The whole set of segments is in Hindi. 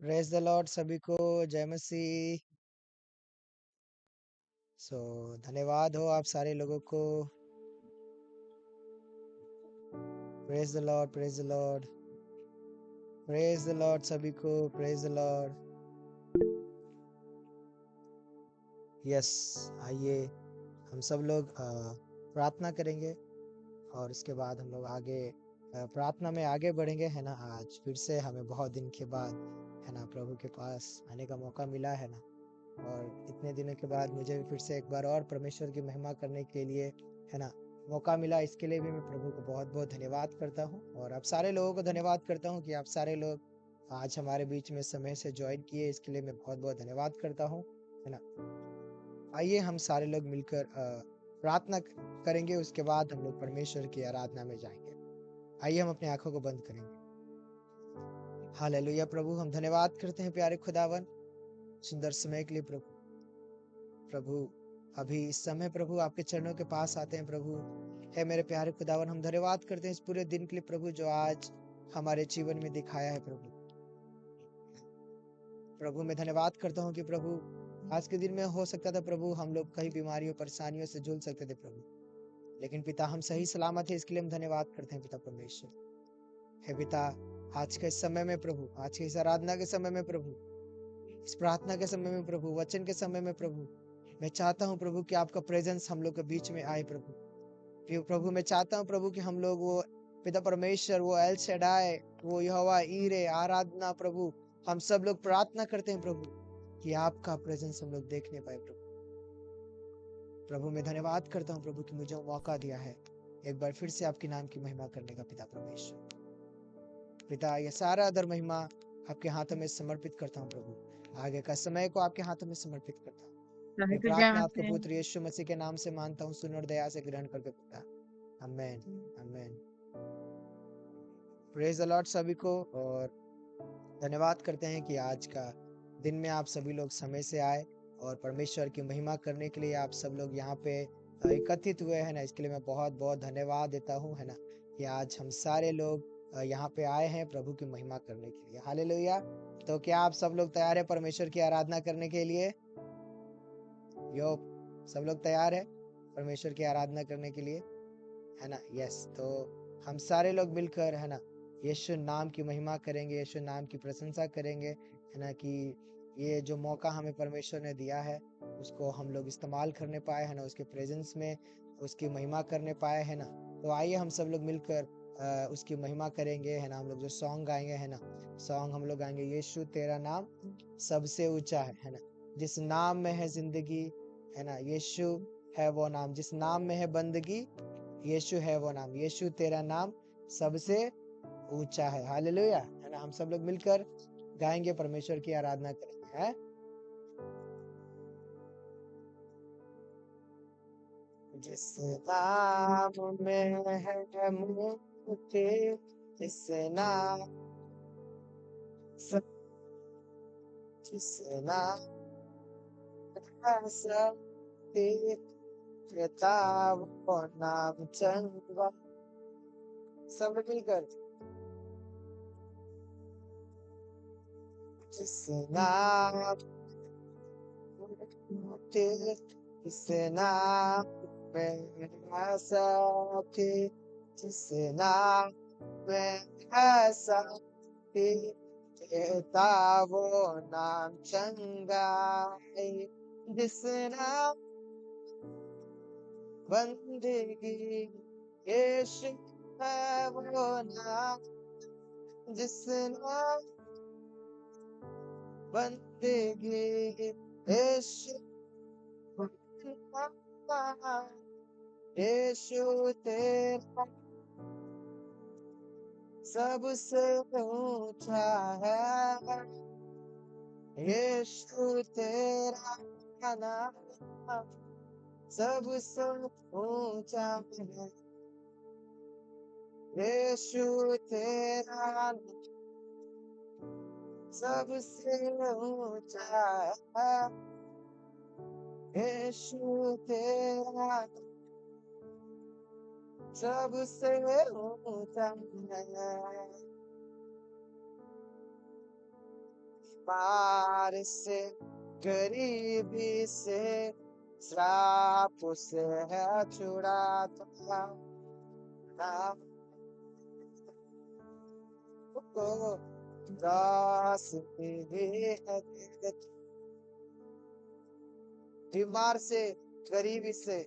प्रेज द लॉर्ड सभी को। जय मसीह। धन्यवाद हो आप सारे लोगों को। Praise the Lord, praise the Lord, praise the Lord सभी को। Praise the Lord. यस, आइए हम सब लोग प्रार्थना करेंगे और इसके बाद हम लोग आगे प्रार्थना में आगे बढ़ेंगे, है ना। आज फिर से हमें बहुत दिन के बाद, है ना, प्रभु के पास आने का मौका मिला, है ना। और इतने दिनों के बाद मुझे भी फिर से एक बार और परमेश्वर की महिमा करने के लिए, है ना, मौका मिला। इसके लिए भी मैं प्रभु को बहुत बहुत धन्यवाद करता हूँ और आप सारे लोगों को धन्यवाद करता हूँ कि आप सारे लोग आज हमारे बीच में समय से ज्वाइन किए। इसके लिए मैं बहुत बहुत धन्यवाद करता हूँ, है ना। आइए हम सारे लोग मिलकर प्रार्थना करेंगे, उसके बाद हम लोग परमेश्वर की आराधना में जाएंगे। आइए हम अपनी आंखों को बंद करेंगे। हालेलुया। प्रभु हम धन्यवाद करते हैं प्यारे खुदावन, सुंदर समय के लिए। प्रभु प्रभु अभी इस समय प्रभु आपके चरणों के पास आते हैं। प्रभु है मेरे प्यारे खुदावन, हम धन्यवाद करते हैं इस पूरे दिन के लिए प्रभु, जो आज हमारे जीवन में दिखाया है। प्रभु प्रभु मैं धन्यवाद करता हूँ कि प्रभु आज के दिन में हो सकता था प्रभु हम लोग कई बीमारियों परेशानियों से झूल सकते थे प्रभु, लेकिन पिता हम सही सलामत है। इसके लिए हम धन्यवाद करते हैं पिता परमेश्वर। हे पिता, आज के इस समय में प्रभु, आज की इस आराधना के समय में प्रभु, इस प्रार्थना के समय में प्रभु, वचन के समय में प्रभु, मैं चाहता हूँ प्रभु कि आपका प्रेजेंस हम लोग के बीच में आए। प्रभु मैं चाहता हूँ प्रभु कि हम लोग वो पिता परमेश्वर, वो एल शडाय, वो यहोवा ईरे, आराधना प्रभु, हम सब लोग प्रार्थना करते हैं प्रभु कि आपका प्रेजेंस हम लोग देखने पाए। प्रभु मैं धन्यवाद करता हूँ प्रभु कि मुझे मौका दिया है एक बार फिर से आपके नाम की महिमा करने का। पिता परमेश्वर, पिता ये सारा आदर महिमा आपके हाथों में समर्पित करता हूँ प्रभु। आगे का समय को आपके हाथों में समर्पित करता हूँ। ये प्रार्थना आपके पुत्र यीशु मसीह के नाम से मांगता हूँ, सुन और दया से ग्रहण करके पिता। आमेन, आमेन। प्रेज द लॉर्ड सभी को। और धन्यवाद करते हैं कि आज का दिन में आप सभी लोग समय से आए और परमेश्वर की महिमा करने के लिए आप सब लोग यहाँ पे एकत्रित हुए हैं ना। इसके लिए मैं बहुत बहुत धन्यवाद देता हूँ, है ना, कि आज हम सारे लोग यहाँ पे आए हैं प्रभु की महिमा करने के लिए। हालेलुया। तो क्या आप सब लोग तैयार है परमेश्वर की आराधना करने के लिए? यो, सब लोग तैयार है परमेश्वर की आराधना करने के लिए, है ना। यस, तो हम सारे लोग मिलकर, है ना, यीशु नाम की महिमा करेंगे, यीशु नाम की प्रशंसा करेंगे, है ना, कि ये जो मौका हमें परमेश्वर ने दिया है उसको हम लोग इस्तेमाल करने पाए, है ना, उसके प्रेजेंस में उसकी महिमा करने पाए, है ना। तो आइए हम सब लोग मिलकर उसकी महिमा करेंगे, है ना। हम लोग जो सॉन्ग गाएंगे, है ना, सॉन्ग हम लोग गाएंगे, यीशु तेरा नाम सबसे ऊंचा है ना। जिस नाम में है जिंदगी, है ना, यीशु है वो नाम। जिस नाम में है बंदगी, यीशु है वो नाम। यीशु तेरा नाम सबसे ऊंचा है। हालेलुया, है ना। हम सब लोग मिलकर गाएंगे, परमेश्वर की आराधना करेंगे, है। जिस नाम में है मुक्ति, जिस नाम जिस नाम है शक्ति, पिता वो नाम चंगा। सब मिलकर, जिस नाम मुक्ति, जिस नाम में है शक्ति, जिस नाम में है शक्ति, देता वो नाम चंगा है। जिस नाम बंदगी, यीशु है वो नाम। जिस नाम बंदगी, यीशु यीशु तेरा सबसे ऊंचा है। यीशु तेरा नाम सबसे ऊंचा है। यीशु तेरा नाम सबसे ऊंचा है। यीशु तेरा नाम सबसे ऊंचा है। पार से गरीबी से श्राप से है छुड़ाता नाम को दास भी है देता। बीमार से गरीबी से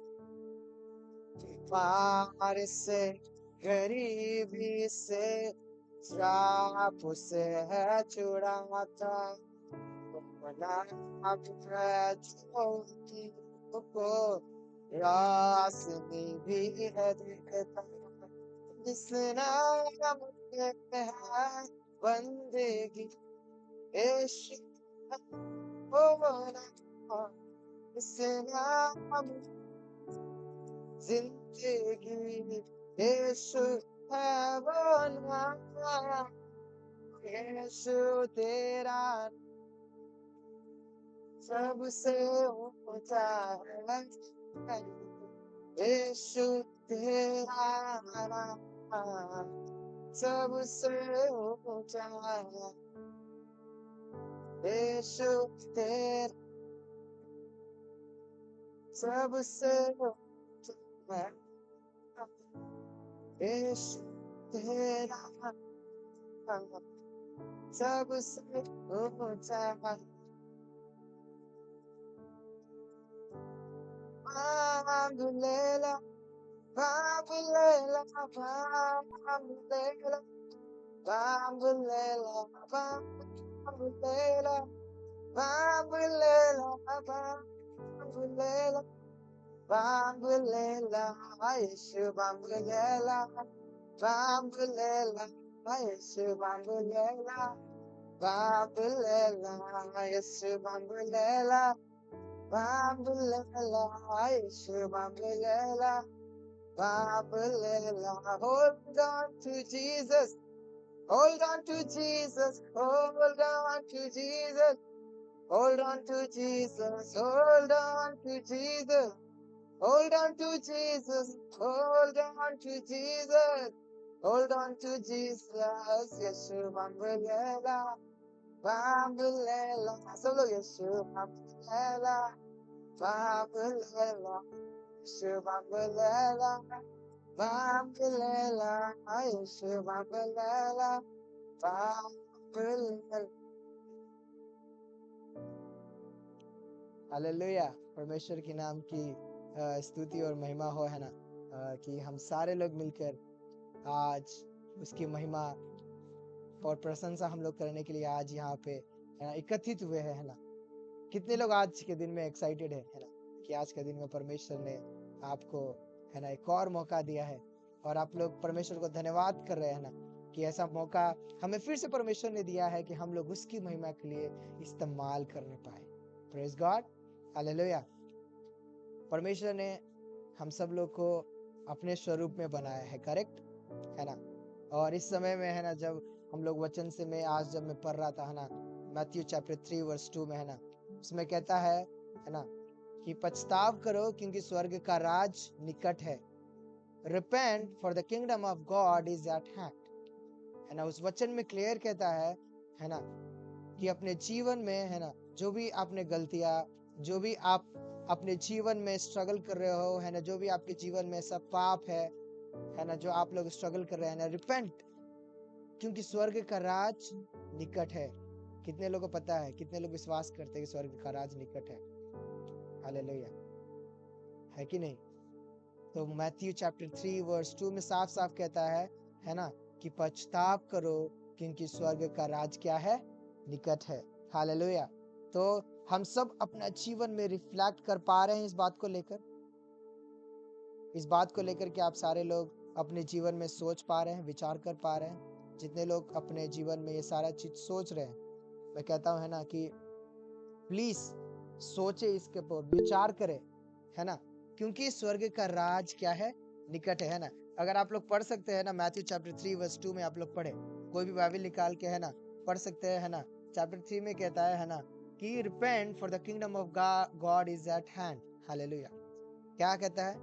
पार से गरीबी से श्राप से है छुड़ाता नाम है ज्योति को रोशनी भी है देता। जिस नाम में है बंदगी यीशु है वो नाम। इस नाम जिंदगी यीशु है वो नाम। यीशु तेरा सबसे ऊंचा है। यीशु तेरा नाम सबसे ऊंचा है। यीशु तेरा सबसे ऊंचा है। यीशु तेरा नाम सबसे ऊंचा है। Bambulela, bambulela, bambulela, bambulela, bambulela, bambulela, bambulela, bambulela, Yeshu bambulela, bambulela, Yeshu bambulela, bambulela, Yeshu bambulela. Bambulela, Yeshu bambulela, bambulela. Hold on to Jesus, hold on to Jesus, hold on to Jesus, hold on to Jesus, hold on to Jesus, hold on to Jesus, hold on to Jesus, hold on to Jesus. Yeshu bambulela, bambulela. Solo Yeshu bambulela. Bambulela, Yeshu bambulela, bambulela, Yeshu bambulela, bambulela. Hallelujah. परमेश्वर के नाम की स्तुति और महिमा हो, है ना, कि हम सारे लोग मिलकर आज उसकी महिमा और प्रशंसा हम लोग करने के लिए आज यहाँ पे एकत्रित हुए हैं, है ना। कितने लोग आज के दिन में एक्साइटेड है ना, कि आज के दिन में परमेश्वर ने आपको, है ना, एक और मौका दिया है और आप लोग परमेश्वर को धन्यवाद कर रहे हैं ना, कि ऐसा मौका हमें फिर से परमेश्वर ने दिया है कि हम लोग उसकी महिमा के लिए इस्तेमाल करने पाए। Praise God, hallelujah. परमेश्वर ने हम सब लोग को अपने स्वरूप में बनाया है, करेक्ट, है ना। और इस समय में, है ना, जब हम लोग वचन से मैं आज जब मैं पढ़ रहा था, है ना, मैथ्यू चैप्टर 3 वर्स 2 में, है ना, उसमें कहता है ना, कि पछताव करो क्योंकि स्वर्ग का राज निकट है। Repent for the kingdom of God is eight hand, है ना। उस वचन में क्लियर कहता है ना, कि अपने जीवन में, है ना, जो भी आपने गलतियां, जो भी आप अपने जीवन में स्ट्रगल कर रहे हो, है ना, जो भी आपके जीवन में सब पाप है ना, जो आप लोग स्ट्रगल कर रहे हैं ना, रिपेंट, क्योंकि स्वर्ग का राज निकट है। कितने लोगों को पता है, कितने लोग विश्वास करते हैं कि स्वर्ग का राज निकट है? हालेलुया, है कि नहीं? तो मैथ्यू चैप्टर 3 वर्स 2 में साफ साफ कहता है ना, कि पछताव करो क्योंकि स्वर्ग का राज क्या है? निकट है। हालेलुया। तो हम सब अपना जीवन में रिफ्लेक्ट कर पा रहे हैं इस बात को लेकर, कि आप सारे लोग अपने जीवन में सोच पा रहे हैं, विचार कर पा रहे हैं। जितने लोग अपने जीवन में ये सारा चीज सोच रहे हैं, मैं कहता हूं, है ना, कि प्लीज सोचे, इसके ऊपर विचार करें, है ना, क्योंकि स्वर्ग का राज क्या है? निकट है ना। अगर आप लोग पढ़ सकते हैं ना, मैथ्यू चैप्टर 3 वर्स 2 में आप लोग पढ़े, कोई भी बाइबल निकाल के, है ना, पढ़ सकते हैं, है ना। चैप्टर 3 में कहता है ना, कि repent for the kingdom of God is eight hand. Hallelujah. क्या कहता है?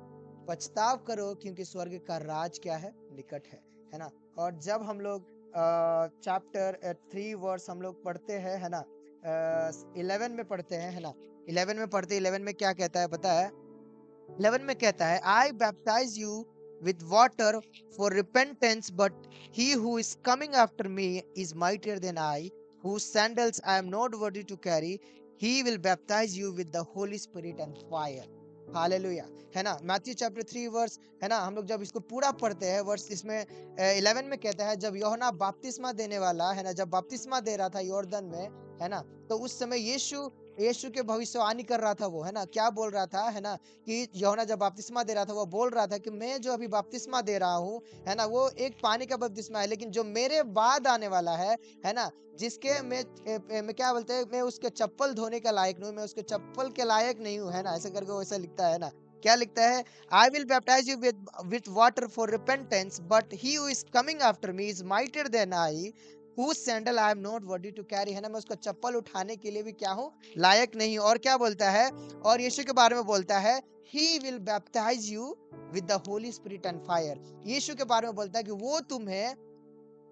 पछताव करो क्योंकि स्वर्ग का राज क्या है? निकट है ना। और जब हम लोग चैप्टर 3 वर्स हम लोग पढ़ते हैं, है ना, 11 में पढ़ते हैं, है ना। 11 में पढ़ते, 11 में क्या कहता है पता है? 11 में कहता है, I baptize you with water for repentance, but he who is coming after me is mightier than I, whose sandals I am not worthy to carry. He will baptize you with the Holy Spirit and fire. Hallelujah, है ना। मैथ्यू चैप्टर 3 वर्स, है ना, हम लोग जब इसको पूरा पढ़ते हैं, वर्स इसमें 11 में कहता है, जब यूहन्ना बपतिस्मा देने वाला, है ना, जब बपतिस्मा दे रहा था यॉर्दन में, है ना, तो उस समय यीशु यीशु के भविष्यवाणी कर रहा था वो, है ना। क्या बोल रहा था, है ना, कि यूहन्ना जब बपतिस्मा दे रहा था, वो बोल रहा था कि मैं जो अभी बपतिस्मा दे रहा हूँ, है ना, वो एक पानी का बपतिस्मा है, लेकिन जो मेरे बाद आने वाला है ना, जिसके मैं क्या बोलते हैं, मैं उसके चप्पल धोने का लायक नहीं हूँ, मैं उसके चप्पल के लायक नहीं हूँ, है ना, ऐसे करके वैसा लिखता है ना। क्या लिखता है? I will baptize you with water for repentance, but he who is coming after me is mightier than I, whose sandal I am not worthy to carry, है ना, मैं उसका चप्पल उठाने के लिए भी क्या हूँ, लायक नहीं। और क्या बोलता है? और यीशु के बारे में बोलता है, he will baptize you with the Holy Spirit and fire। यीशु के बारे में बोलता है कि वो तुम्हें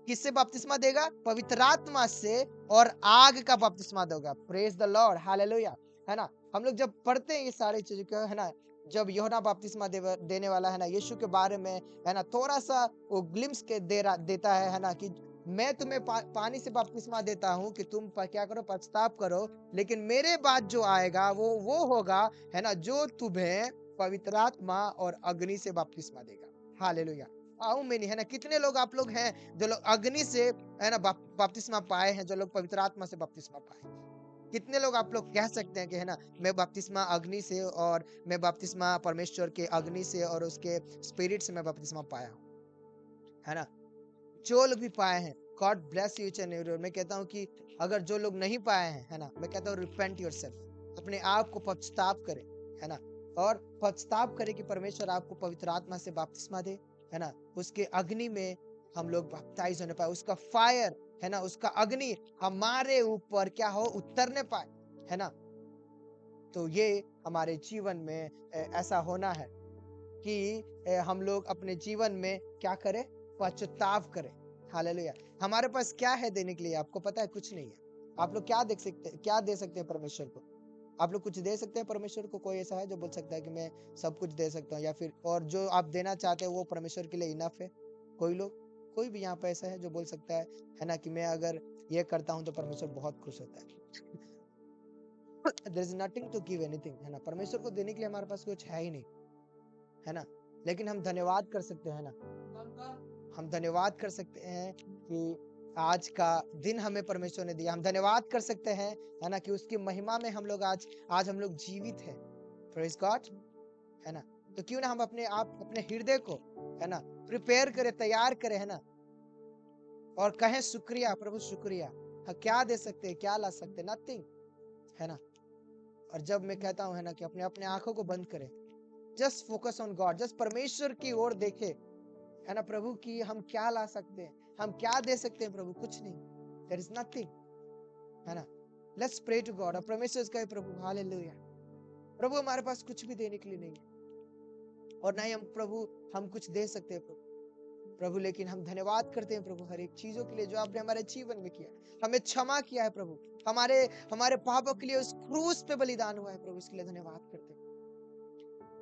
किससे बपतिस्मा देगा? पवित्र आत्मा से और आग का बपतिस्मा देगा। प्रेज द लॉर्ड, हालेलुया, है ना। हम लोग जब पढ़ते हैं ये सारी चीजें को, है ना, जब यूहन्ना बपतिस्मा देने वाला, है ना, यीशु के बारे में, है ना, थोड़ा सा वो ग्लिम्स के देता है ना, कि मैं तुम्हें पानी से बपतिस्मा देता हूँ कि तुम क्या करो, पछताप करो, लेकिन मेरे बाद जो आएगा वो होगा, है ना, जो तुम्हें पवित्र आत्मा और अग्नि से बपतिस्मा देगा। हालेलुया। हाउ मेनी, है ना, कितने लोग आप लोग हैं जो लोग अग्नि से, है ना, बपतिस्मा पाए हैं, जो लोग पवित्र आत्मा से बपतिस्मा पाए? कितने लोग आप लोग कह सकते हैं कि, है ना, मैं बपतिस्मा अग्नि से, और मैं बपतिस्मा परमेश्वर के अग्नि से और उसके स्पिरिट से मैं बपतिस्मा पाया हूँ, है ना। जो लोग भी पाए हैं, God bless you each and every. मैं कहता हूँ कि अगर जो लोग नहीं पाए हैं, है ना, मैं कहता हूँ रिपेंट योरसेल्फ, अपने आप को पछताप करें, है ना, और पछताप करें कि परमेश्वर आपको पवित्र आत्मा से बपतिस्मा दे, है ना, उसके अग्नि में हम लोग बपटाइज होने पाए, उसका फायर, है ना, उसका अग्नि हमारे ऊपर क्या हो, उतरने पाए, है ना। तो ये हमारे जीवन में ऐसा होना है कि हम लोग अपने जीवन में क्या करें, पश्चाताप करें। हालेलुया। हमारे पास क्या है देने के लिए? आपको पता है, कुछ नहीं है। आप लोग क्या दे सकते हैं परमेश्वर को? आप लोग कुछ दे सकते हैं परमेश्वर को? कोई ऐसा है जो बोल सकता है कि मैं सब कुछ दे सकता हूँ, या फिर और जो आप देना चाहते हैं वो परमेश्वर के लिए इनफ है? कोई लोग, कोई भी यहाँ पे ऐसा है जो बोल सकता है ना, कि मैं अगर ये करता हूँ तो परमेश्वर बहुत खुश होता है? There is nothing to give anything, है ना। परमेश्वर को देने के लिए हमारे पास कुछ है ही नहीं, है ना। लेकिन हम धन्यवाद कर सकते हैं ना, हम धन्यवाद कर सकते हैं कि आज का दिन हमें परमेश्वर ने दिया। हम धन्यवाद कर सकते हैं, है ना, कि उसकी महिमा में हम लोग आज हम लोग जीवित हैं। प्रेज गॉड, है ना। तो क्यों ना हम अपने हृदय को, है ना, प्रिपेयर करें, तैयार करें, है ना, और कहें शुक्रिया प्रभु, शुक्रिया। हाँ, क्या दे सकते हैं, क्या ला सकते हैं? नथिंग, है ना। और जब मैं कहता हूँ, है ना, कि अपने अपने आंखों को बंद करें, just focus on God, just परमेश्वर की ओर देखे, है ना, प्रभु की हम क्या ला सकते हैं, हम क्या दे सकते हैं प्रभु? कुछ नहीं, देयर इज नथिंग, है ना। Let's pray to God. और परमेश्वर कहे, प्रभु हालेलुया, प्रभु हमारे पास कुछ भी देने के लिए नहीं है, और ना ही हम प्रभु हम कुछ दे सकते हैं प्रभु, लेकिन हम धन्यवाद करते हैं प्रभु, हर एक चीजों के लिए जो आपने हमारे जीवन में किया, हमें क्षमा किया है प्रभु, हमारे हमारे पापों के लिए उस क्रूस पे बलिदान हुआ है प्रभु, इसके लिए धन्यवाद करते हैं।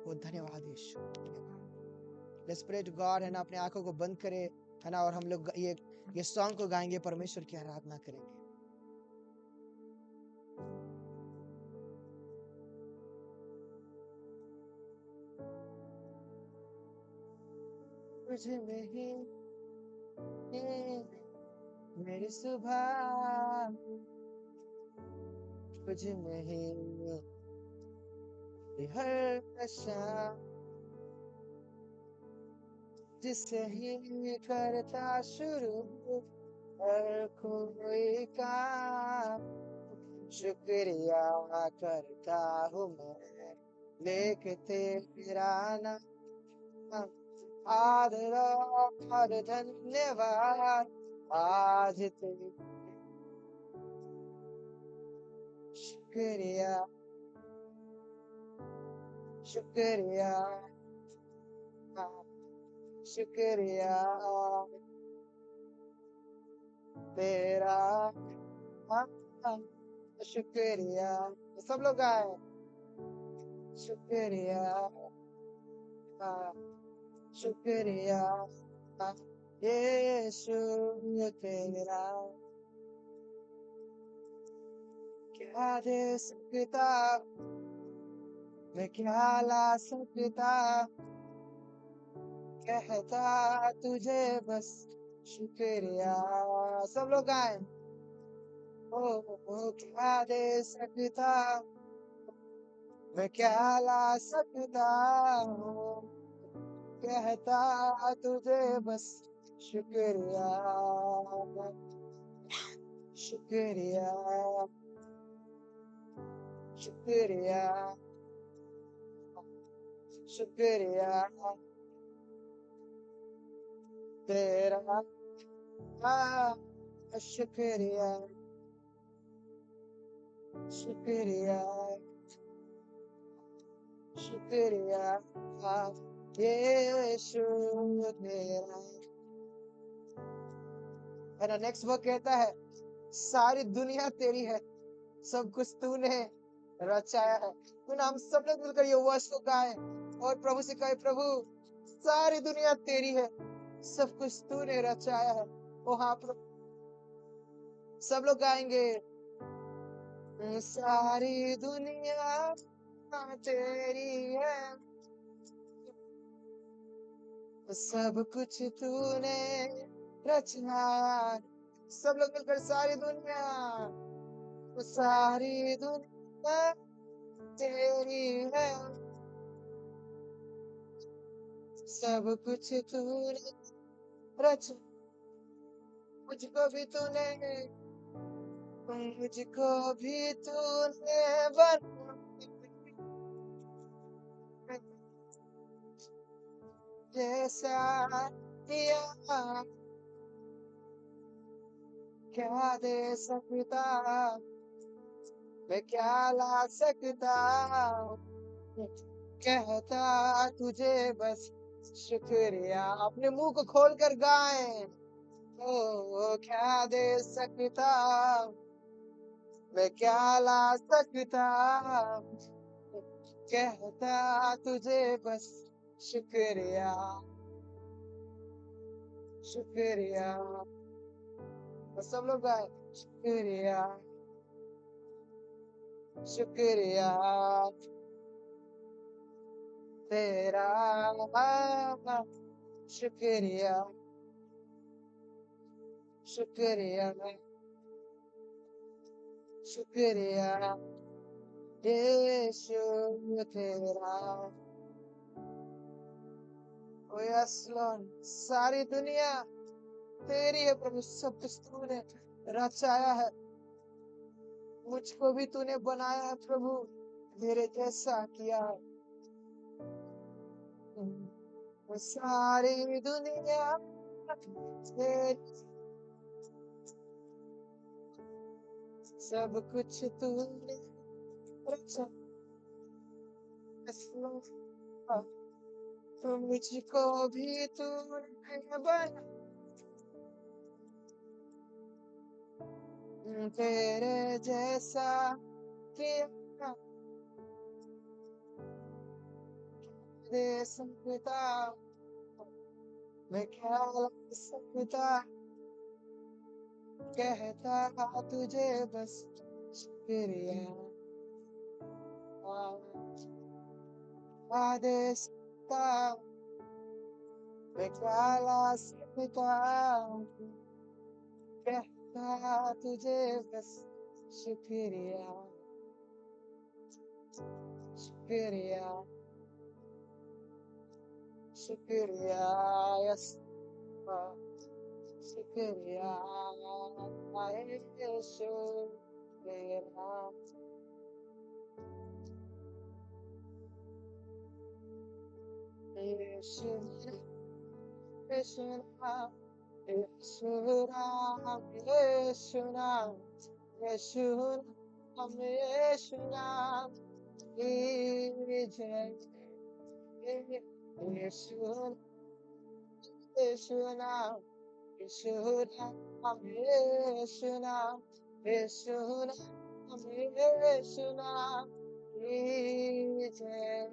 वो धन्यवाद यीशु, धन्यवाद। लेट्स प्रे टू गॉड, है ना, अपने आंखों को बंद करें, है ना, और हम लोग ये सॉन्ग को गाएंगे, परमेश्वर की आराधना करेंगे। तुझ में ही मेरी सुबह, तुझ में ही हर नशा, जिससे ही करता शुरू हर कोई काम, शुक्रिया करता हूँ मैं लेके तेरा नाम, आदर और धन्यवाद आज तेरी, शुक्रिया शुक्रिया शुक्रिया तेरा, शुक्रिया। सब लोग गाए। शुक्रिया, हाँ, शुक्रिया यीशु तेरा। क्या दे सकता, मैं क्या ला सकता, कहता तुझे बस शुक्रिया। सब लोग गाए। ओ क्या दे सकता, मैं क्या ला सकता हूँ, कहता तुझे बस शुक्रिया। शुक्रिया, शुक्रिया, शुक्रिया तेरा, शुक्रिया, शुक्रिया, शुक्रिया यीशु तेरा। है ना। नेक्स्ट वर्ड कहता है, सारी दुनिया तेरी है, सब कुछ तूने रचाया है। तो ना हम सब लोग मिलकर ये वर्ष को गाएं और प्रभु से कहे, प्रभु सारी दुनिया तेरी है, सब कुछ तूने रचाया है। ओ हाँ प्रभु, सब लोग गाएंगे। सारी दुनिया तेरी है, सब कुछ तूने रचाया। सब लोग मिलकर सारी दुनिया, सारी दुनिया तेरी है, सब कुछ तूने रचा। मुझको भी तूने, मुझको भी तूने बनाया, जैसा दिया क्या दे सकता, मैं क्या ला सकता, कहता तुझे बस शुक्रिया। अपने मुंह को खोल कर गाएं। ओ क्या दे सकता, मैं क्या ला सकता, कहता तुझे बस शुक्रिया, शुक्रिया। तो सब लोग गाए। शुक्रिया, शुक्रिया तेरा, शुक्रिया, शुक्रिया, शुक्रिया यीशु तेरा। ओ यस लॉर्ड, सारी दुनिया तेरी है प्रभु, सब कुछ तूने रचाया है। मुझको भी तूने बनाया है प्रभु, मेरे जैसा किया है। वो सारी दुनिया तेरी, सब कुछ तूने रचा। यस लॉर्ड, तो मुझको भी तूने बनाया, तेरे जैसा किया दे सकता, मैं क्या ला सकता, कहता तुझे बस शुक्रिया। दे सकता, मैं क्या ला सकता, कहता तुझे बस शुक्रिया, शुक्रिया, शुक्रिया। यस, शुक्रिया यीशु तेरा। यीशु, यीशु नाम, यीशु नाम, यीशु नाम, यीशु नाम, यीशु नाम की जय। यीशु, यीशु नाम, यीशु नाम, यीशु नाम, यीशु नाम यीशु नाम की जय।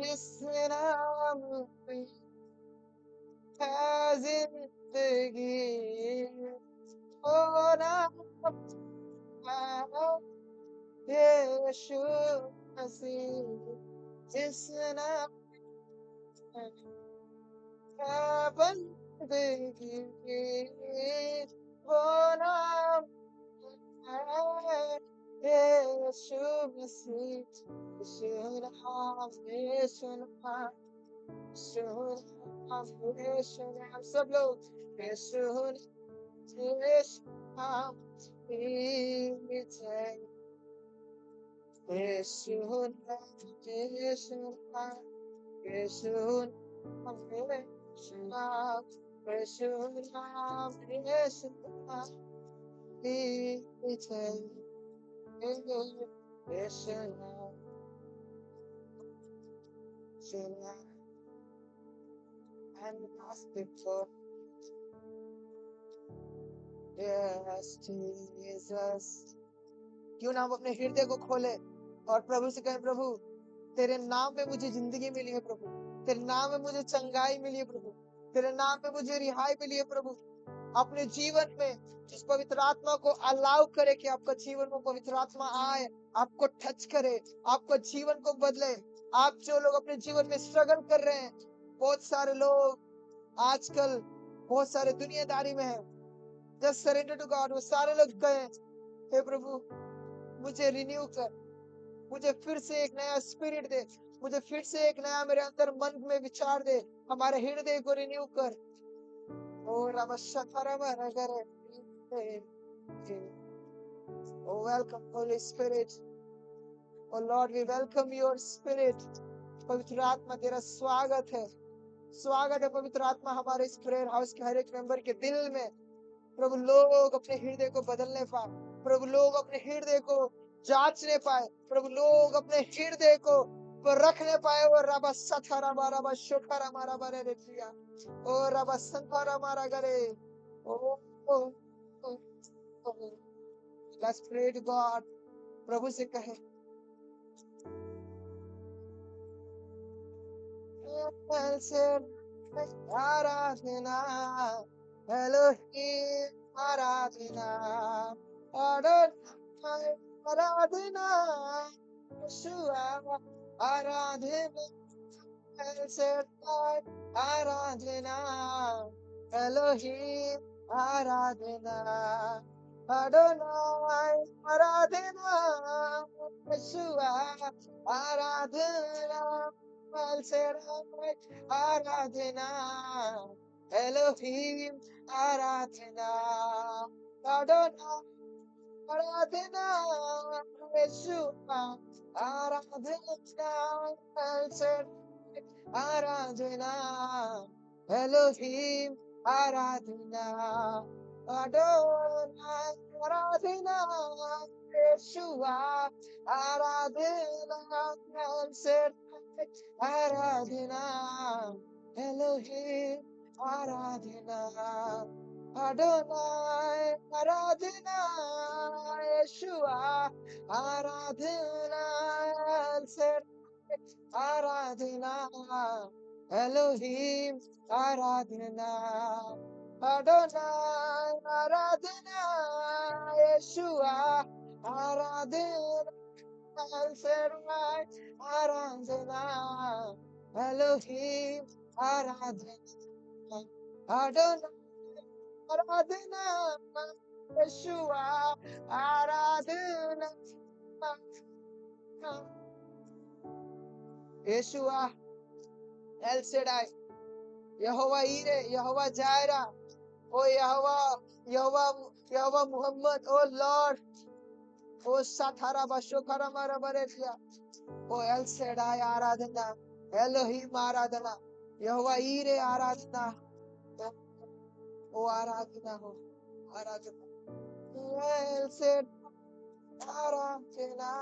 जिस नाम पे है जिंदगी, ओ नाम है यीशु मसीह। जिस नाम पे है बंदगी, वो नाम है यीशु मसीह। यीशु नाम, यीशु नाम, यीशु नाम, यीशु नाम। सब लोग यीशु नाम की जय। यीशु नाम, यीशु नाम, यीशु नाम, यीशु नाम, यीशु नाम, यीशु नाम की जय। यीशु नाम, यीशु नाम, and hospital. Yes, Jesus. क्यों ना हम अपने हृदय को खोले और प्रभु से कहें, प्रभु तेरे नाम में मुझे जिंदगी मिली है प्रभु, तेरे नाम में मुझे चंगाई मिली है प्रभु, तेरे नाम में मुझे रिहाई मिली है प्रभु। अपने जीवन में जिस पवित्र आत्मा को अलाउ करे कि आपका जीवन में पवित्र आत्मा आए, आपको टच करे, आपको जीवन को बदले। आप जो लोग अपने जीवन में स्ट्रगल कर रहे हैं, बहुत सारे लोग आजकल बहुत सारे दुनियादारी में हैं, जस्ट सरेंडर टू गॉड। वो सारे लोग कहें, हे प्रभु मुझे रिन्यू कर, मुझे फिर से एक नया स्पिरिट दे, मुझे फिर से एक नया मेरे अंदर मन में विचार दे, हमारे हृदय को रिन्यू कर। ओ Oh, welcome Holy Spirit. Oh Lord, we welcome your spirit. पवित्र आत्मा तेरा स्वागत है, स्वागत है पवित्र आत्मा हमारे इस प्रेयर हाउस के हर एक मेंबर के दिल में। प्रभु लोग अपने हृदय को बदलने पाए, प्रभु लोग अपने हृदय को जांचने पाए, प्रभु लोग अपने हृदय को रखने पाए। और रबा सथारा मारा बा शोखारा मारा बारे रे प्रिया, ओ रबा संतारा मारा गरे। ओ लेट्स प्रे टू गॉड। प्रभु से कहे, आराधना एलोहीम, आराधना अडोनाय, आराधना यहोवा, आराधना एल शद्दाई, आराधना एलोहीम, आराधना अडोनाय, आराधना यहोवा, आराधना एल शद्दाई, आराधना एलोहीम, आराधना अडोनाय, आराधना यहोवा, आराधना एल शद्दाई, आराधना एलोहीम, आराधना अडोनाय, आराधना यहोवा, आराधना एल शद्दाई, आराधना एलोहीम, आराधना अडोनाय, आराधना यहोवा, आराधना एल शद्दाई, आराधना एलोहीम, आराधना अडोनाय, आराधना यहोवा, आराधना एल शद्दाई, आराधना एलोहीम, आराधना अडोनाय, आराधना यहोवा, आराधना यहोवा एल शद्दाई, यहोवा ईरे, यहोवा जायरा, ओ यहोवा, यहोवा, यहोवा मोहम्मद, ओ लॉर्ड, ओ साथारा बशोखारा मारा बरेलिया, ओ एल शद्दाई आराधना, एलोहीम आराधना, यहोवा ईरे आराधना, ओ आराधना हो, आराधना एल शद्दाई, आराधना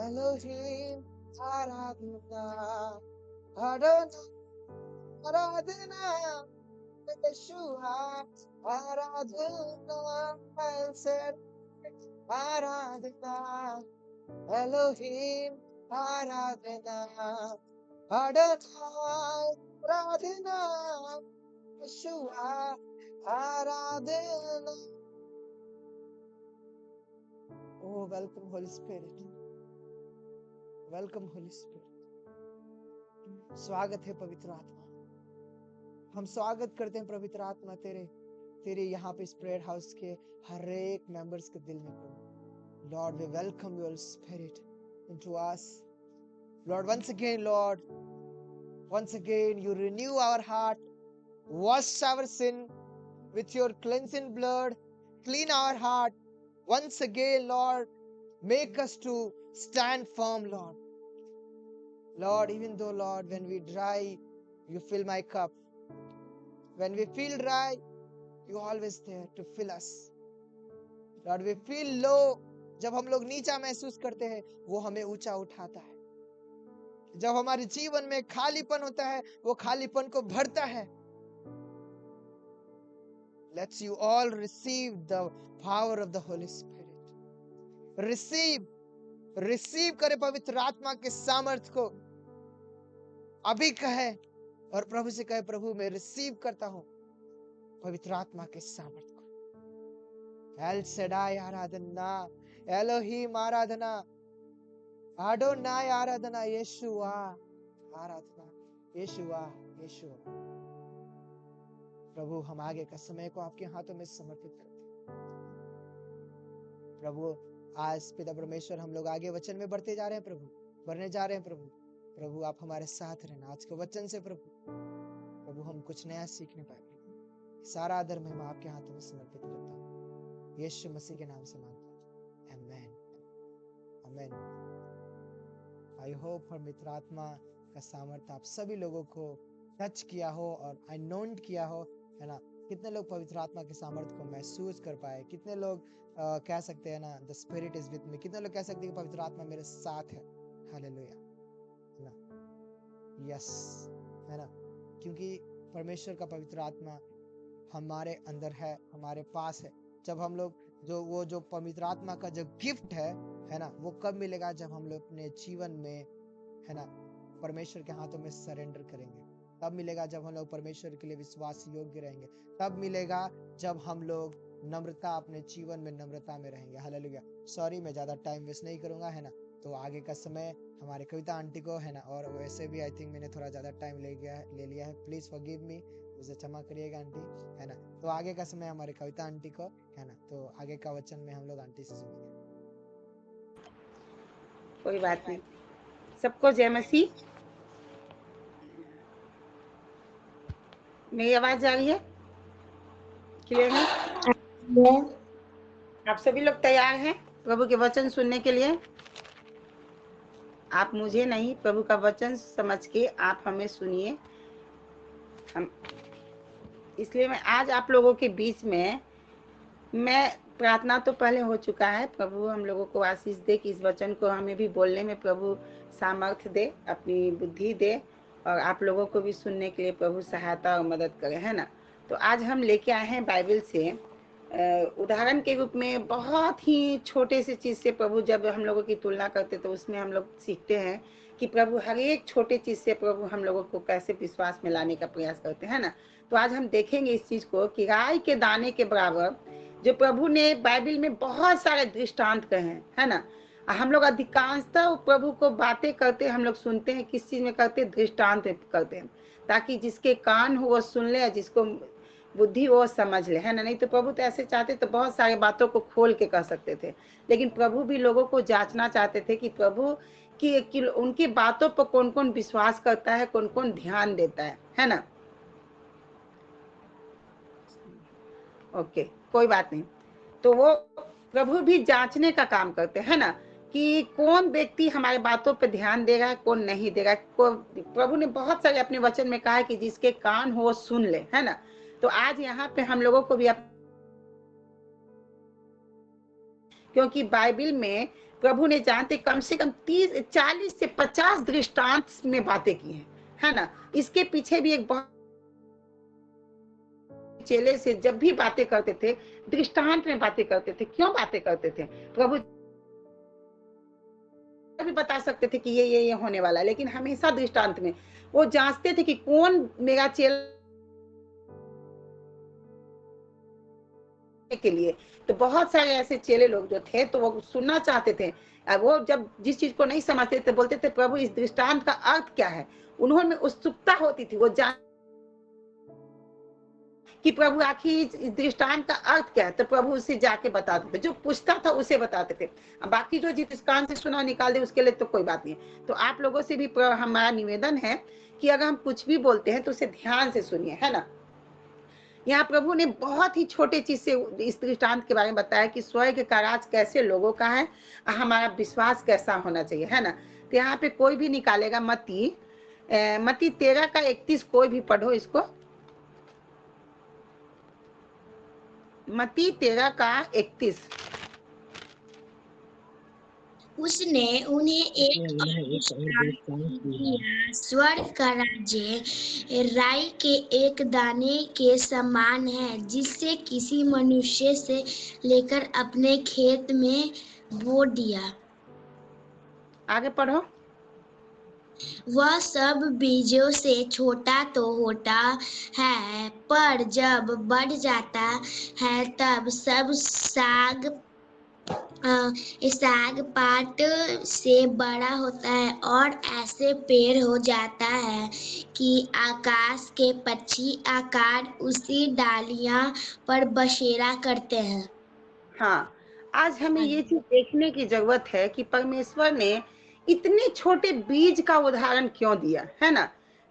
एलोहीम, आराधना अडोनाय, आराधना यशुआ आराधना, El Shaddai आराधना, एलोहीम आराधना, अडोनाय आराधना, यशुआ आराधना। Oh, welcome Holy Spirit. Welcome Holy Spirit. स्वागत है पवित्र आत्मा। हम स्वागत करते हैं पवित्र आत्मा तेरे यहाँ पे इस प्रेयर हाउस के हर एक मेंबर्स के दिल में प्रभु। Lord, we welcome your spirit into us. Lord, once again, you renew our heart, wash our sin with your cleansing blood, clean our heart. Once again, Lord, make us to stand firm, Lord. Lord, even though, Lord, when we dry, you fill my cup. When we feel dry, you always there to fill us. Lord, we feel low. जब हम लोग नीचा महसूस करते हैं, वो हमें ऊंचा उठाता है। जब हमारे जीवन में खालीपन होता है, वो खालीपन को भरता है। Let's you all receive the power of the Holy Spirit. Receive करे पवित्र आत्मा के सामर्थ्य को। अभी कहे और प्रभु से कहे, प्रभु मैं रिसीव करता हूं पवित्र आत्मा के सामर्थ्य को। एल शडाई आराधना, एलोहीम आराधना, अडोनाय आराधना, यशुआ आराधना, यशुआ। प्रभु हम आगे का समय को आपके हाथों में समर्पित करते हैं। प्रभु आज पिता परमेश्वर हम लोग आगे वचन में बढ़ने जा रहे हैं प्रभु आप हमारे साथ रहना आज के वचन से प्रभु हम कुछ नया सीखने पाए। सारा आदर महिमा आपके हाथों में समर्पित करता हूँ, यीशु मसीह के नाम से मांगता हूँ, आमेन आमेन। आई होप पवित्र आत्मा का सामर्थ्य आप सभी लोगों को टच किया हो और अनोइंट किया हो, है ना। कितने लोग पवित्र आत्मा के सामर्थ्य को महसूस कर पाए, कितने लोग कह सकते हैं ना the spirit is with me, कितने लोग कह सकते हैं कि पवित्र आत्मा मेरे साथ है। हालेलुया, है ना, यस, है ना, क्योंकि परमेश्वर का पवित्र आत्मा हमारे अंदर है, हमारे पास है। जब हम लोग जो पवित्र आत्मा का जो गिफ्ट है ना, वो कब मिलेगा? जब हम लोग अपने जीवन में, है ना, परमेश्वर के हाथों में सरेंडर करेंगे। तब मिलेगा जब हम लोग परमेश्वर के लिए विश्वास योग्य रहेंगे। तब मिलेगा जब हम लोग नम्रता, अपने जीवन में नम्रता में रहेंगे। हालेलुया। सॉरी, मैं ज्यादा टाइम वेस्ट नहीं करूंगा, है ना। तो आगे का समय हमारे कविता आंटी को, है ना, और वैसे भी आई थिंक मैंने थोड़ा ज्यादा टाइम ले लिया है, प्लीज फॉरगिव मी, मुझे क्षमा करिएगा आंटी, है ना। तो आगे का समय हमारे कविता आंटी को, है ना। तो आगे का वचन में हम लोग आंटी से सुनेंगे। कोई बात नहीं, सबको जय मसीह। मेरी आवाज आ रही है? क्लियर है? आप सभी लोग तैयार हैं प्रभु के वचन सुनने के लिए? आप मुझे नहीं, प्रभु का वचन समझ के आप हमें सुनिए। इसलिए मैं आज आप लोगों के बीच में, मैं प्रार्थना तो पहले हो चुका है, प्रभु हम लोगों को आशीष दे कि इस वचन को हमें भी बोलने में प्रभु सामर्थ्य दे, अपनी बुद्धि दे, और आप लोगों को भी सुनने के लिए प्रभु सहायता और मदद करे, है ना। तो आज हम लेके आए हैं बाइबल से उदाहरण के रूप में बहुत ही छोटे से चीज़ से प्रभु जब हम लोगों की तुलना करते तो उसमें हम लोग सीखते हैं कि प्रभु हर एक छोटे चीज़ से प्रभु हम लोगों को कैसे विश्वास में लाने का प्रयास करते हैं ना। तो आज हम देखेंगे इस चीज़ को कि राई के दाने के बराबर जो प्रभु ने बाइबल में बहुत सारे दृष्टांत कहे हैं, है ना। हम लोग अधिकांशतः प्रभु को बातें करते हम लोग सुनते हैं, किस चीज़ में करते? दृष्टांत करते हैं, ताकि जिसके कान हो वो सुन ले, जिसको बुद्धि वो समझ ले, है ना। नहीं तो प्रभु तो ऐसे चाहते तो बहुत सारी बातों को खोल के कह सकते थे, लेकिन प्रभु भी लोगों को जांचना चाहते थे कि प्रभु कि उनकी बातों पर कौन कौन विश्वास करता है, कौन कौन ध्यान देता है ना। ओके, कोई बात नहीं। तो वो प्रभु भी जांचने का काम करते हैं ना, कि कौन व्यक्ति हमारे बातों पर ध्यान देगा, कौन नहीं देगा। प्रभु ने बहुत सारे अपने वचन में कहा है कि जिसके कान हो सुन ले, है ना। तो आज यहाँ पे हम लोगों को भी क्योंकि बाइबल में प्रभु ने जानते कम से कम 40 से 50 दृष्टांत में बातें की हैं, है ना। इसके पीछे भी एक बहुत चेले से जब भी बातें करते थे, दृष्टांत में बातें करते थे। क्यों बातें करते थे? प्रभु भी बता सकते थे कि ये होने वाला है, लेकिन हमेशा दृष्टांत में। वो जाँचते थे कि कौन मेरा चेला के लिए। तो बहुत सारे ऐसे चेले लोग जो थे, तो वो सुनना चाहते थे। वो जब जिस चीज़ को नहीं समझते थे, बोलते थे, प्रभु इस दृष्टांत का अर्थ क्या है? उन्होंने उत्सुकता होती थी, वो जान कि प्रभु आखिर इस दृष्टांत का अर्थ क्या है? तो प्रभु उसे जाके बताते थे। जो पूछता था उसे बताते थे। बाकी जो जिस कान से सुना निकाल दे उसके लिए तो कोई बात नहीं है। तो आप लोगों से भी हमारा निवेदन है कि अगर हम कुछ भी बोलते हैं तो उसे ध्यान से सुनिए, है ना? यहाँ प्रभु ने बहुत ही छोटे चीज से इस दृष्टांत के बारे में बताया कि स्वर्ग का राज कैसे लोगों का है, हमारा विश्वास कैसा होना चाहिए, है ना? तो यहाँ पे कोई भी निकालेगा मत्ती 13 का 31, कोई भी पढ़ो इसको। मत्ती 13 का 31। उसने उन्हें एक और उन्हें एक और दृष्टांत दृष्टांत दिया। दिया, स्वर्ग का राज्य राई के एक दाने के समान है, जिसे किसी मनुष्य से लेकर अपने खेत में बो दिया। आगे पढ़ो। वह सब बीजों से छोटा तो होता है, पर जब बढ़ जाता है तब सब साग पात से बड़ा होता है और ऐसे पेड़ हो जाता है कि आकाश के पक्षी आकर उसी डालियां पर बसेरा करते हैं। हाँ, आज हमें ये चीज देखने की जरूरत है कि परमेश्वर ने इतने छोटे बीज का उदाहरण क्यों दिया, है ना?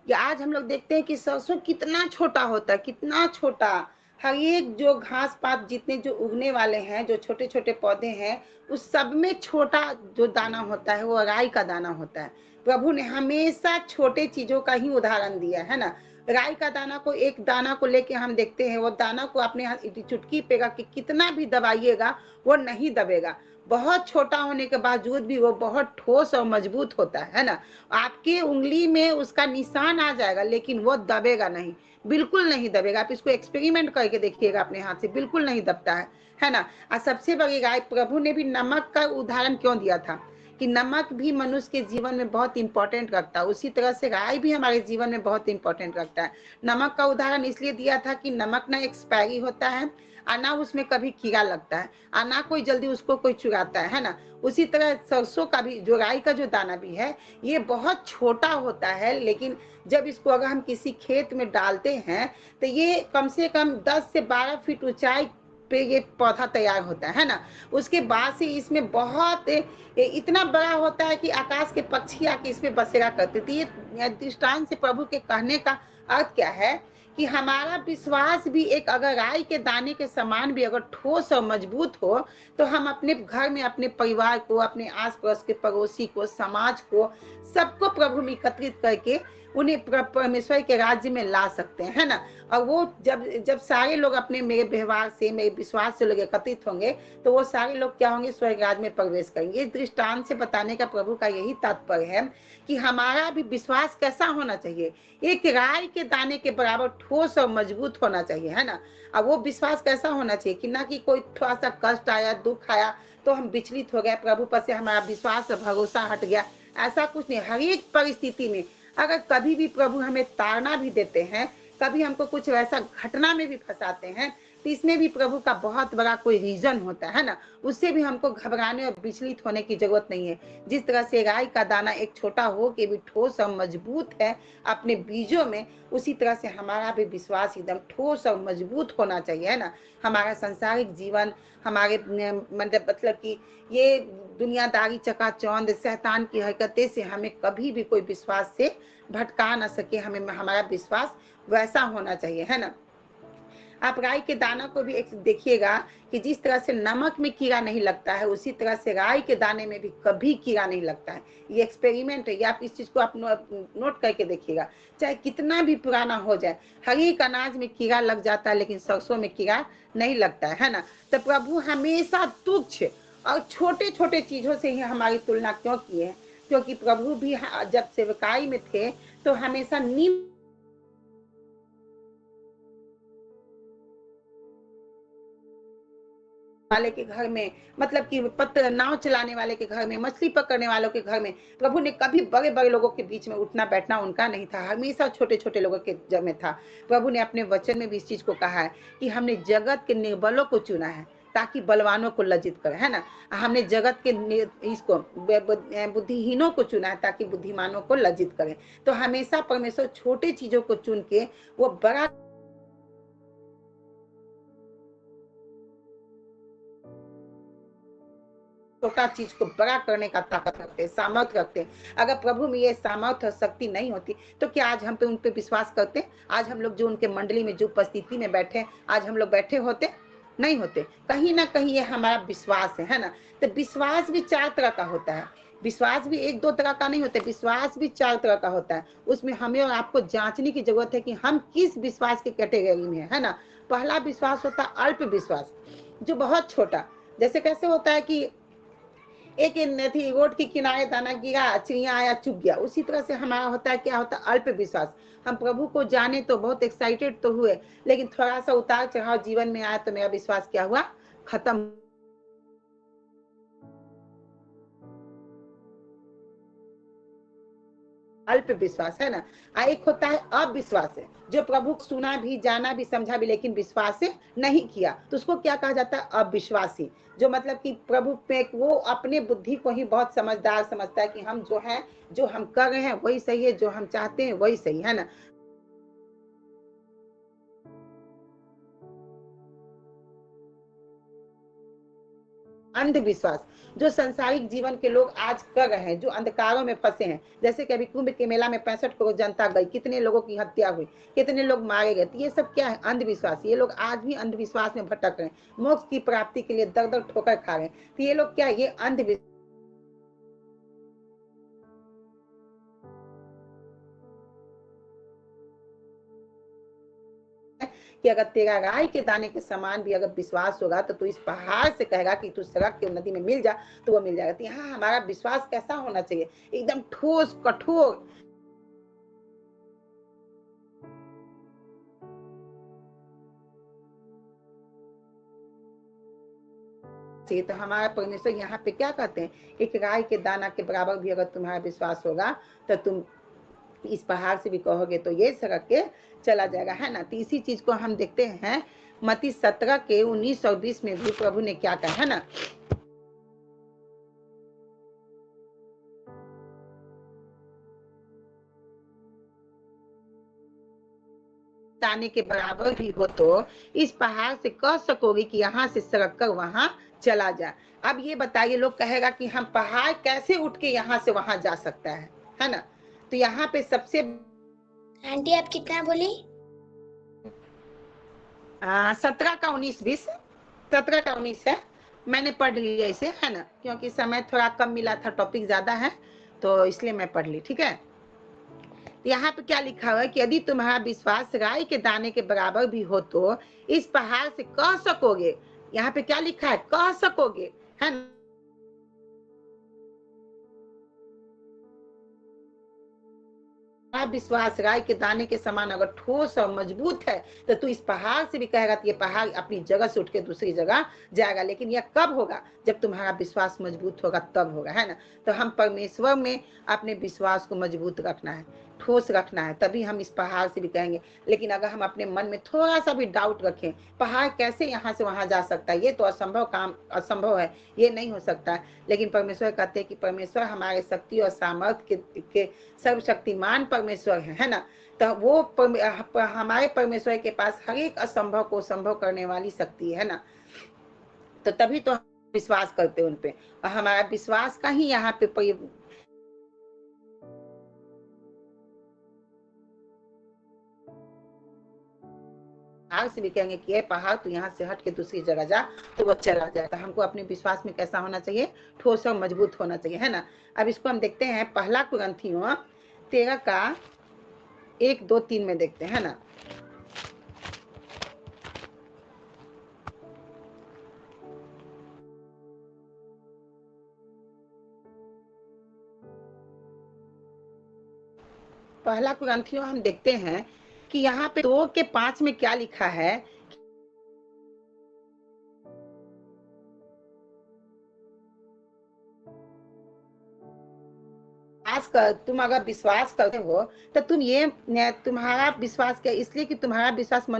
कि आज हम लोग देखते हैं कि सरसों कितना छोटा होता है, कितना छोटा। हर एक जो घास पात जितने जो उगने वाले हैं, जो छोटे छोटे पौधे हैं, उस सब में छोटा जो दाना होता है वो राई का दाना होता है। प्रभु ने हमेशा छोटे चीजों का ही उदाहरण दिया है ना। राई का दाना को, एक दाना को लेके हम देखते हैं, वो दाना को अपने चुटकी पे रख के कितना भी दबाइएगा वो नहीं दबेगा। बहुत छोटा होने के बावजूद भी वो बहुत ठोस और मजबूत होता है ना। आपके उंगली में उसका निशान आ जाएगा, लेकिन वो दबेगा नहीं, बिल्कुल नहीं दबेगा। आप इसको एक्सपेरिमेंट करके देखिएगा अपने हाथ से, बिल्कुल नहीं दबता है ना। और सबसे बड़ी राय, प्रभु ने भी नमक का उदाहरण क्यों दिया था कि नमक भी मनुष्य के जीवन में बहुत इंपॉर्टेंट रखता है, उसी तरह से राय भी हमारे जीवन में बहुत इंपॉर्टेंट रखता है। नमक का उदाहरण इसलिए दिया था कि नमक ना एक्सपायरी होता है और ना उसमें कभी कीड़ा लगता है और ना कोई जल्दी उसको कोई चुराता है ना। उसी तरह सरसों का भी, जो राई का जो दाना भी है, ये बहुत छोटा होता है, लेकिन जब इसको अगर हम किसी खेत में डालते हैं तो ये कम से कम 10 से 12 फीट ऊंचाई पे ये पौधा तैयार होता है ना। उसके बाद से इसमें बहुत इतना बड़ा होता है कि आकाश के पक्षी आके इसमें बसेरा करते थे। ये दृष्टांत से प्रभु के कहने का अर्थ क्या है कि हमारा विश्वास भी एक अगर राई के दाने के समान भी अगर ठोस और मजबूत हो, तो हम अपने घर में अपने परिवार को, अपने आस पड़ोस के पड़ोसी को, समाज को, सबको प्रभु में एकत्रित करके उन्हें परमेश्वर के राज्य में ला सकते हैं, है ना। और वो जब जब सारे लोग अपने मेरे व्यवहार से, मेरे विश्वास से लोग एकत्रित होंगे, तो वो सारे लोग क्या होंगे, स्वर्ग राज्य में प्रवेश करेंगे। इस दृष्टांत से बताने का प्रभु का यही तात्पर्य है कि हमारा भी विश्वास कैसा होना चाहिए, एक राई के दाने के बराबर ठोस और मजबूत होना चाहिए, है ना। अब वो विश्वास कैसा होना चाहिए कि ना कि कोई थोड़ा सा कष्ट आया, दुख आया तो हम विचलित हो गए, प्रभु पर से हमारा विश्वास और भरोसा हट गया, ऐसा कुछ नहीं। हर एक परिस्थिति में अगर कभी भी प्रभु हमें ताड़ना भी देते हैं, कभी हमको कुछ वैसा घटना में भी फंसाते हैं, तो इसमें भी प्रभु का बहुत बड़ा कोई रीजन होता है ना। उससे भी हमको घबराने और विचलित होने की जरूरत नहीं है। जिस तरह से राई का दाना एक छोटा हो के भी ठोस और मजबूत है अपने बीजों में, उसी तरह से हमारा भी विश्वास एकदम ठोस और मजबूत होना चाहिए, है ना। हमारा संसारिक जीवन, हमारे मतलब कि ये दुनियादारी चकाचौंध शैतान की हरकतें से हमें कभी भी कोई विश्वास से भटका ना सके। हमें हमारा विश्वास वैसा होना चाहिए, है ना। आप राई के दाना को भी एक देखिएगा कि जिस तरह से नमक में कीड़ा नहीं लगता है, उसी तरह से राई के दाने में भी कभी कीड़ा नहीं लगता है। ये एक्सपेरिमेंट है, ये आप इस चीज को आप नोट करके देखिएगा। चाहे कितना भी पुराना हो जाए, हर एक अनाज में कीड़ा लग जाता है, लेकिन सरसों में कीड़ा नहीं लगता है ना। तो प्रभु हमेशा तुच्छ और छोटे छोटे चीजों से ही हमारी तुलना क्यों की है? क्योंकि प्रभु भी जब सेवकाई में थे तो हमेशा निम्न वाले के घर में, मतलब कि पत्थर नाव चलाने वाले के घर में, मछली पकड़ने वालों के घर में प्रभु ने कभी बड़े बड़े लोगों के बीच में उठना बैठना उनका नहीं था, हमेशा छोटे छोटे लोगों के जब में था। प्रभु ने अपने वचन में भी इस चीज को कहा है कि हमने जगत के निर्बलों को चुना है ताकि बलवानों को लज्जित करे, है ना। हमने जगत के इसको बुद्धिहीनों को चुना है ताकि बुद्धिमानों को लज्जित करे। तो हमेशा परमेश्वर छोटे चीजों को चुन के वो बड़ा छोटा चीज को बड़ा करने का ताकत रखते हैं, सामर्थ्य रखते हैं। अगर प्रभु में ये सामर्थ्य और शक्ति नहीं होती तो क्या आज हम पे उन पे विश्वास करते? आज हम लोग जो उनके मंडली में जो उपस्थिति में बैठे, आज हम लोग बैठे होते? नहीं होते। कहीं ना कहीं ये हमारा विश्वास है ना। तो विश्वास भी 4 तरह का होता है। विश्वास भी 1-2 तरह का नहीं होता, विश्वास भी 4 तरह का होता है। उसमें हमें और आपको जांचने की जरूरत है कि हम किस विश्वास की कैटेगरी में है ना। पहला विश्वास होता है अल्प विश्वास, जो बहुत छोटा। जैसे कैसे होता है कि एक थी रोड के किनारे दाना गिरा, चिड़िया आया चुग गया। उसी तरह से हमारा होता है, क्या होता है? अल्प विश्वास। हम प्रभु को जाने तो बहुत एक्साइटेड तो हुए, लेकिन थोड़ा सा उतार चढ़ाव जीवन में आया तो मेरा विश्वास क्या हुआ? खत्म। अल्प विश्वास है ना। एक होता है अविश्वास है, जो प्रभु को सुना भी, जाना भी, समझा भी, लेकिन विश्वास नहीं किया, तो उसको क्या कहा जाता है? अविश्वासी। जो मतलब कि प्रभु पे वो अपने बुद्धि को ही बहुत समझदार समझता है कि हम जो है, जो हम कर रहे हैं वही सही है, जो हम चाहते हैं वही सही है ना। अंधविश्वास, जो संसारिक जीवन के लोग आज कर रहे हैं, जो अंधकारों में फंसे हैं। जैसे कि अभी कुंभ के मेला में 65 करोड़ जनता गई, कितने लोगों की हत्या हुई, कितने लोग मारे गए। तो ये सब क्या है? अंधविश्वास। ये लोग आज भी अंधविश्वास में भटक रहे हैं, मोक्ष की प्राप्ति के लिए दर दर ठोकर खा रहे हैं। तो ये लोग क्या, ये अंधविश्वास कि अगर तेरा राई के दाने के समान भी अगर विश्वास होगा तो तू इस पहाड़ से कहेगा कि तू सड़क के नदी में मिल जा, तो वो मिल जाएगा। तो यहाँ हमारा विश्वास कैसा होना चाहिए? एकदम ठोस, कठोर। तो हमारा परमेश्वर यहाँ पे क्या कहते हैं? एक राई के दाना के बराबर भी अगर तुम्हारा विश्वास होगा तो तुम इस पहाड़ से भी कहोगे तो ये सड़क के चला जाएगा, है ना। तो इसी चीज को हम देखते हैं मत्ती 17 के 19 और 20 में भी प्रभु ने क्या कहा, है ना। दाने के बराबर भी हो तो इस पहाड़ से कह सकोगे कि यहाँ से सड़क कर वहां चला जा। अब ये बताइए, लोग कहेगा कि हम पहाड़ कैसे उठ के यहाँ से वहां जा सकता है ना। तो यहाँ पे सबसे आंटी आप कितना बोली? 17 का 19-20, 17 का 19 है। मैंने पढ़ लिया इसे, है ना, क्योंकि समय थोड़ा कम मिला था, टॉपिक ज्यादा है तो इसलिए मैं पढ़ ली। ठीक है। यहाँ पे क्या लिखा हुआ है कि यदि तुम्हारा विश्वास राई के दाने के बराबर भी हो तो इस पहाड़ से कह सकोगे। यहाँ पे क्या लिखा है? कह सकोगे, है ना। विश्वास राई के दाने के समान अगर ठोस और मजबूत है तो तू इस पहाड़ से भी कहेगा तो ये पहाड़ अपनी जगह से उठ के दूसरी जगह जाएगा। लेकिन यह कब होगा? जब तुम्हारा विश्वास मजबूत होगा, तब होगा, है ना। तो हम परमेश्वर में अपने विश्वास को मजबूत रखना है, ठोस रखना है, तभी हम इस पहाड़ से भी कहेंगे। लेकिन अगर हम अपने मन में थोड़ा सा भी डाउट रखें, पहाड़ कैसे यहाँ से वहां जा सकता है, ये तो असंभव काम, असंभव है, ये नहीं हो सकता है। लेकिन परमेश्वर कहते हैं कि परमेश्वर हमारे शक्ति और सामर्थ्य के सर्वशक्तिमान परमेश्वर है ना। तो वो हमारे परमेश्वर के पास हर एक असंभव को संभव करने वाली शक्ति है ना। तो तभी तो हम विश्वास करते हैं उन पे, और हमारा विश्वास का ही यहाँ पे पहाड़ से भी कहेंगे कि ये पहाड़ तो यहाँ से हट के दूसरी जगह जा, तो वो चला जाएगा। हमको अपने विश्वास में कैसा होना चाहिए? ठोस और मजबूत होना चाहिए, है ना। अब इसको हम देखते हैं पहला कुरिन्थियों 13 का 1, 2, 3 में देखते हैं, है ना। पहला कुरिन्थियों हम देखते हैं कि यहाँ पे 2 के 5 में क्या लिखा है तुम अगर विश्वास करते हो तो तुम्हारा विश्वास क्या, इसलिए कि तुम्हारा विश्वास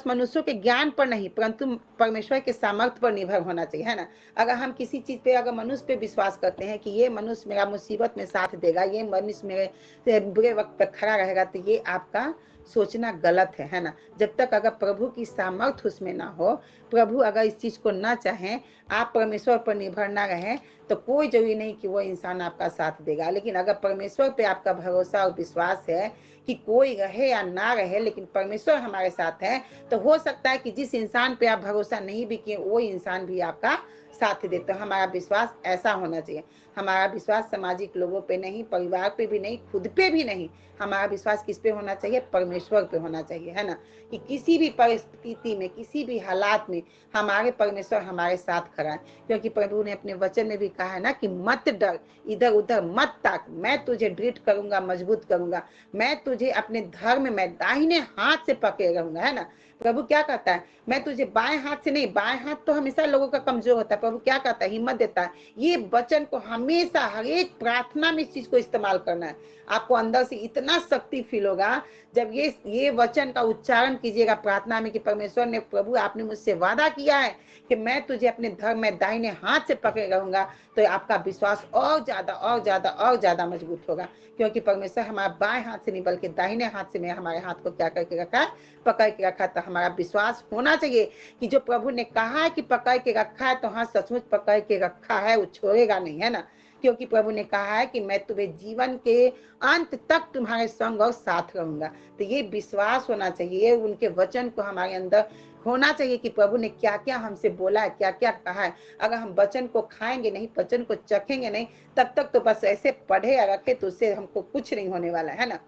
मनुष्यों के ज्ञान पर नहीं परंतु परमेश्वर के सामर्थ्य पर निर्भर होना चाहिए, है ना। अगर हम किसी चीज पे, अगर मनुष्य पे विश्वास करते हैं कि ये मनुष्य मेरा मुसीबत में साथ देगा, ये मनुष्य मेरे बुरे वक्त पर खड़ा रहेगा, तो ये आपका सोचना गलत है ना। जब तक अगर प्रभु की सामर्थ्य उसमें ना हो, प्रभु अगर इस चीज को ना चाहें, आप परमेश्वर पर निर्भर ना रहें, तो कोई जरूरी नहीं कि वो इंसान आपका साथ देगा। लेकिन अगर परमेश्वर पे आपका भरोसा और विश्वास है कि कोई रहे या ना रहे लेकिन परमेश्वर हमारे साथ है, तो हो सकता है कि जिस इंसान पे आप भरोसा नहीं भी किए वो इंसान भी आपका साथ दे। तो हमारा विश्वास ऐसा होना चाहिए। हमारा विश्वास सामाजिक लोगों पे नहीं, परिवार पे भी नहीं, खुद पे भी नहीं। हमारा विश्वास किस पे होना चाहिए? परमेश्वर पे होना चाहिए, है ना। कि किसी भी परिस्थिति में, किसी भी हालात में हमारे परमेश्वर हमारे साथ खड़ा है। क्योंकि प्रभु ने अपने वचन में भी कहा है ना कि मत डर, इधर उधर मत ताक, मैं तुझे दृढ़ करूंगा, मजबूत करूंगा, मैं तुझे अपने धर्म में दाहिने हाथ से पकड़े रहूंगा, है ना। प्रभु क्या कहता है? मैं तुझे बाएं हाथ से नहीं, बाएं हाथ तो हमेशा लोगों का कमजोर होता है। प्रभु क्या कहता है? हिम्मत देता है। ये वचन को हमेशा हर एक प्रार्थना में इस चीज को इस्तेमाल करना है। आपको अंदर से इतना शक्ति फील होगा जब ये वचन का उच्चारण कीजिएगा प्रार्थना में कि परमेश्वर ने, प्रभु आपने मुझसे वादा किया है कि मैं तुझे अपने धर्म में दाहिने हाथ से पकड़े रहूंगा, तो आपका विश्वास और ज्यादा मजबूत होगा। क्योंकि परमेश्वर हमारा बाएं हाथ से नहीं बल्कि दाहिने हाथ से हमारे हाथ को क्या करके रखा है? पकड़ के रखा। तो हमारा विश्वास होना चाहिए कि जो प्रभु ने कहा है कि पकड़ के रखा है, तो हाँ सचमुच पकड़ के रखा है, वो छोड़ेगा नहीं, है ना। क्योंकि प्रभु ने कहा है कि मैं तुम्हें जीवन के अंत तक तुम्हारे संग और साथ रहूंगा। तो ये विश्वास होना चाहिए, उनके वचन को हमारे अंदर होना चाहिए कि प्रभु ने क्या क्या हमसे बोला है, क्या क्या कहा है। अगर हम वचन को खाएंगे नहीं, वचन को चखेंगे नहीं, तब तक तो बस ऐसे पढ़े या रखे तो उससे हमको कुछ नहीं होने वाला है ना,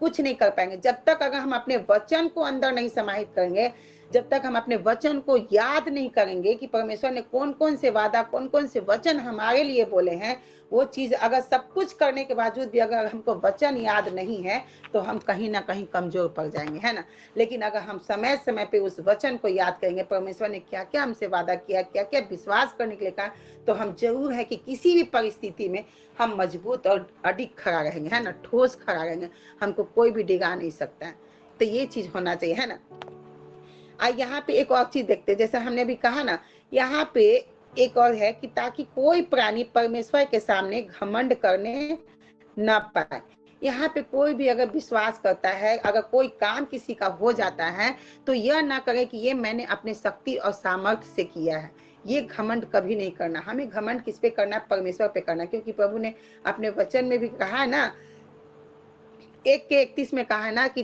कुछ नहीं कर पाएंगे। जब तक अगर हम अपने वचन को अंदर नहीं समाहित करेंगे, जब तक हम अपने वचन को याद नहीं करेंगे कि परमेश्वर ने कौन कौन से वादा, कौन कौन से वचन हमारे लिए बोले हैं, वो चीज अगर सब कुछ करने के बावजूद भी अगर हमको वचन याद नहीं है, तो हम कहीं ना कहीं कमजोर पड़ जाएंगे, है ना। लेकिन अगर हम समय समय पे उस वचन को याद करेंगे, परमेश्वर ने क्या क्या हमसे वादा किया, क्या क्या विश्वास करने के लिए कहा, तो हम जरूर है कि किसी भी परिस्थिति में हम मजबूत और अडिग खड़ा रहेंगे, है ना, ठोस खड़ा रहेंगे। हमको कोई भी डिगा नहीं सकता है। तो ये चीज होना चाहिए, है ना। यहाँ पे एक और चीज देखते हैं, जैसे हमने भी कहा ना, यहाँ पे एक और है कि ताकि कोई प्राणी परमेश्वर के सामने घमंड करने न पाए। यहाँ पे कोई भी अगर विश्वास करता है, अगर कोई काम किसी का हो जाता है, तो यह ना करे कि ये मैंने अपने शक्ति और सामर्थ्य से किया है। ये घमंड कभी नहीं करना। हमें घमंड किस पे करना? परमेश्वर पे करना। क्योंकि प्रभु ने अपने वचन में भी कहा है ना, 1:31 में कहा है ना कि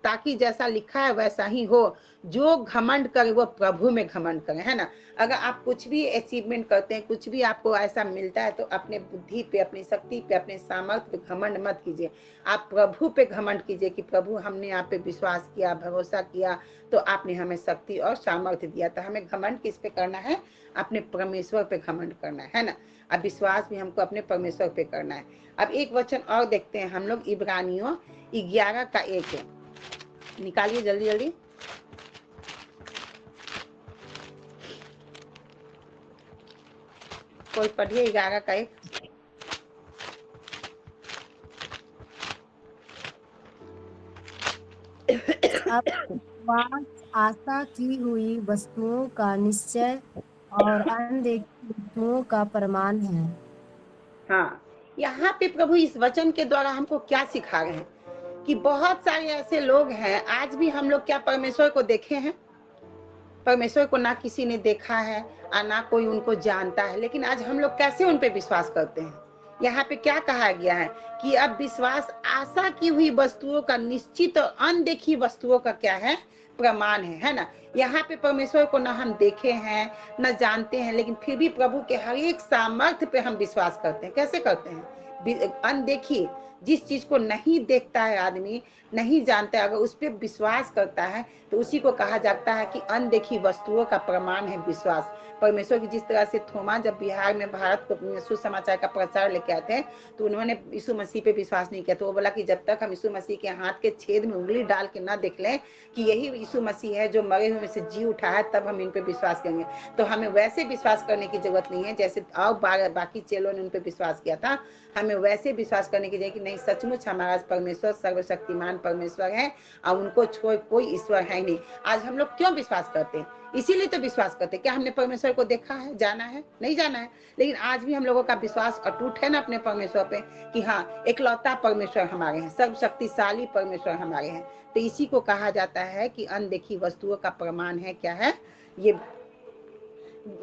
ताकि जैसा लिखा है वैसा ही हो, जो घमंड करे वो प्रभु में घमंड करे, है ना। अगर आप कुछ भी अचीवमेंट करते हैं, कुछ भी आपको ऐसा मिलता है, तो अपने बुद्धि पे, अपनी शक्ति पे, अपने सामर्थ्य पे घमंड मत कीजिए। आप प्रभु पे घमंड कीजिए कि प्रभु हमने आप पे विश्वास किया, भरोसा किया, तो आपने हमें शक्ति और सामर्थ्य दिया। तो हमें घमंड किस पे करना है? अपने परमेश्वर पे घमंड करना है ना। अब विश्वास भी हमको अपने परमेश्वर पे करना है। अब एक वचन और देखते हैं हम लोग, इब्रानियों 11:1 है। निकालिए जल्दी जल्दी। कोई पढ़िए 11:1। अब आशा की हुई वस्तुओं का निश्चय और अनदेखी वस्तुओं का प्रमाण है। हाँ, यहाँ पे प्रभु इस वचन के द्वारा हमको क्या सिखा रहे हैं कि बहुत सारे ऐसे लोग हैं, आज भी हम लोग क्या परमेश्वर को देखे हैं? परमेश्वर को ना किसी ने देखा है और ना कोई उनको जानता है, लेकिन आज हम लोग कैसे उन पे विश्वास करते हैं? यहाँ पे क्या कहा गया है कि अब विश्वास आशा की हुई वस्तुओं का निश्चित और अनदेखी वस्तुओं का क्या है? प्रमाण है ना। यहाँ पे परमेश्वर को ना हम देखे हैं, ना जानते हैं, लेकिन फिर भी प्रभु के हर एक सामर्थ्य पे हम विश्वास करते हैं। कैसे करते हैं? अनदेखी, जिस चीज को नहीं देखता है आदमी, नहीं जानता है, अगर उस पर विश्वास करता है तो उसी को कहा जाता है कि अनदेखी वस्तुओं का प्रमाण है विश्वास। परमेश्वर की जिस तरह से थोमा जब बिहार में भारत को सुसमाचार का प्रचार लेके आए थे तो उन्होंने यीशु मसीह पे विश्वास नहीं किया। तो वो बोला कि जब तक हम यीशु मसीह के हाथ के छेद में उंगली डाल के ना देख लें कि यही यीशु मसीह है जो मरे हुए में से जी उठा है, तब हम इन पे विश्वास करेंगे। तो हमें वैसे विश्वास करने की जरूरत नहीं है जैसे बाकी चेलों ने उन पे विश्वास किया था। हमें वैसे विश्वास करने की जरूरत कि नहीं, सचमुच हमारा परमेश्वर सर्वशक्तिमान परमेश्वर है और उनको छोड़ कोई ईश्वर है नहीं। आज हम लोग क्यों विश्वास करते हैं? इसीलिए तो विश्वास करते हैं। क्या हमने परमेश्वर को देखा है, जाना है? नहीं जाना है, लेकिन आज भी हम लोगों का विश्वास अटूट है ना अपने परमेश्वर पे कि हाँ, एकलौता परमेश्वर हमारे हैं, सर्वशक्तिशाली परमेश्वर हमारे हैं। तो इसी को कहा जाता है कि अनदेखी वस्तुओं का प्रमाण है, क्या है ये?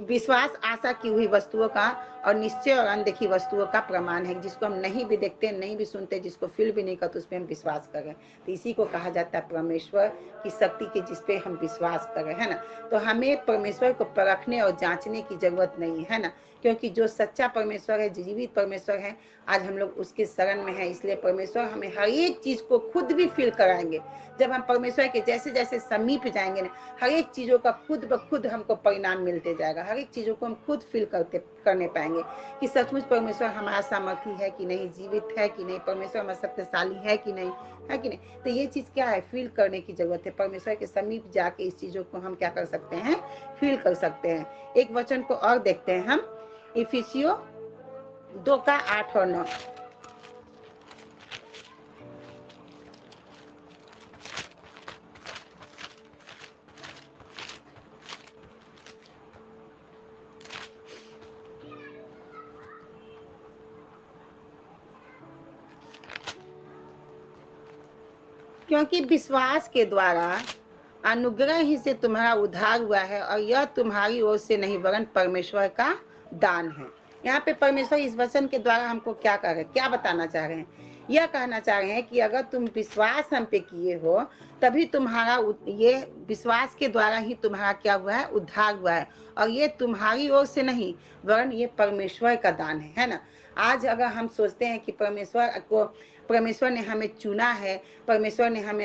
विश्वास आशा की हुई वस्तुओं का और निश्चय और अनदेखी वस्तुओं का प्रमाण है, जिसको हम नहीं भी देखते, नहीं भी सुनते, जिसको फील भी नहीं करते, उस पर हम विश्वास करें। तो इसी को कहा जाता है परमेश्वर की शक्ति के जिस पे हम विश्वास करें, है ना। तो हमें परमेश्वर को परखने और जांचने की जरूरत नहीं है ना, क्योंकि जो सच्चा परमेश्वर है, जीवित परमेश्वर है, आज हम लोग उसके शरण में है। इसलिए परमेश्वर हमें हर एक चीज को खुद भी फील कराएंगे। जब हम परमेश्वर के जैसे जैसे समीप जाएंगे ना, हर एक चीजों का खुद ब खुद हमको परिणाम मिलते जाएगा। हर एक चीजों को हम खुद फील करने पाएंगे कि सचमुच परमेश्वर हमारा सामर्थी है कि नहीं, जीवित है कि नहीं, परमेश्वर हमारा शक्तिशाली है कि नहीं, है कि नहीं। तो ये चीज क्या है, फील करने की जरूरत है। परमेश्वर के समीप जाके इस चीजों को हम क्या कर सकते हैं, फील कर सकते हैं। एक वचन को और देखते हैं हम, इफिसियों 2 का 8 और 9। क्योंकि विश्वास के द्वारा अनुग्रह ही से तुम्हारा उद्धार हुआ है, और यह तुम्हारी ओर से नहीं वरन परमेश्वर का दान है। यहाँ पे परमेश्वर इस वचन के द्वारा हमको क्या कर रहे हैं, क्या बताना चाह रहे हैं? यह कहना चाह रहे हैं कि अगर तुम विश्वास हम पे किए हो, तभी तुम्हारा ये विश्वास के द्वारा ही तुम्हारा क्या हुआ है, उद्धार हुआ है, और ये तुम्हारी ओर से नहीं वरन ये परमेश्वर का दान है ना। आज अगर हम सोचते हैं कि परमेश्वर ने हमें चुना है, परमेश्वर ने हमें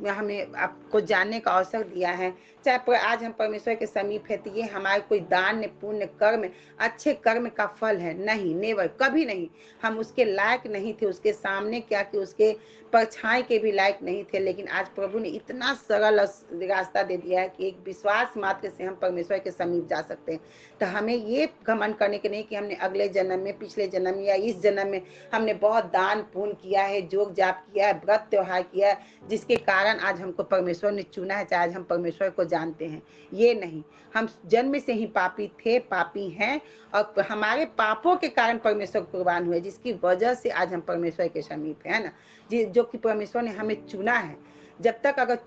हमें आपको जानने का अवसर दिया है, चाहे आज हम परमेश्वर के समीप है, तो ये हमारे कोई दान पुण्य कर्म अच्छे कर्म का फल है? नहीं, नेवर, कभी नहीं। हम उसके लायक नहीं थे, उसके सामने क्या कि उसके परछाई के भी लायक नहीं थे, लेकिन आज प्रभु ने इतना सरल रास्ता दे दिया है कि एक विश्वास मात्र से हम परमेश्वर के समीप जा सकते हैं। तो हमें ये घमंड करने के नहीं कि हमने अगले जन्म में, पिछले जन्म या इस जन्म में हमने बहुत दान पुण्य किया है, जोग जाप किया है, व्रत त्योहार किया है, जिसके कारण आज हमको परमेश्वर ने चुना है, चाहे आज हम परमेश्वर को जानते हैं। ये नहीं, हम जन्म से ही पापी थे, पापी हैं, और हमारे पापों के कारण परमेश्वर कुर्बान हुए, जिसकी वजह से आज हम परमेश्वर के समीप है ना, जो कि परमेश्वर ने हमें चुना है। जब तक अगर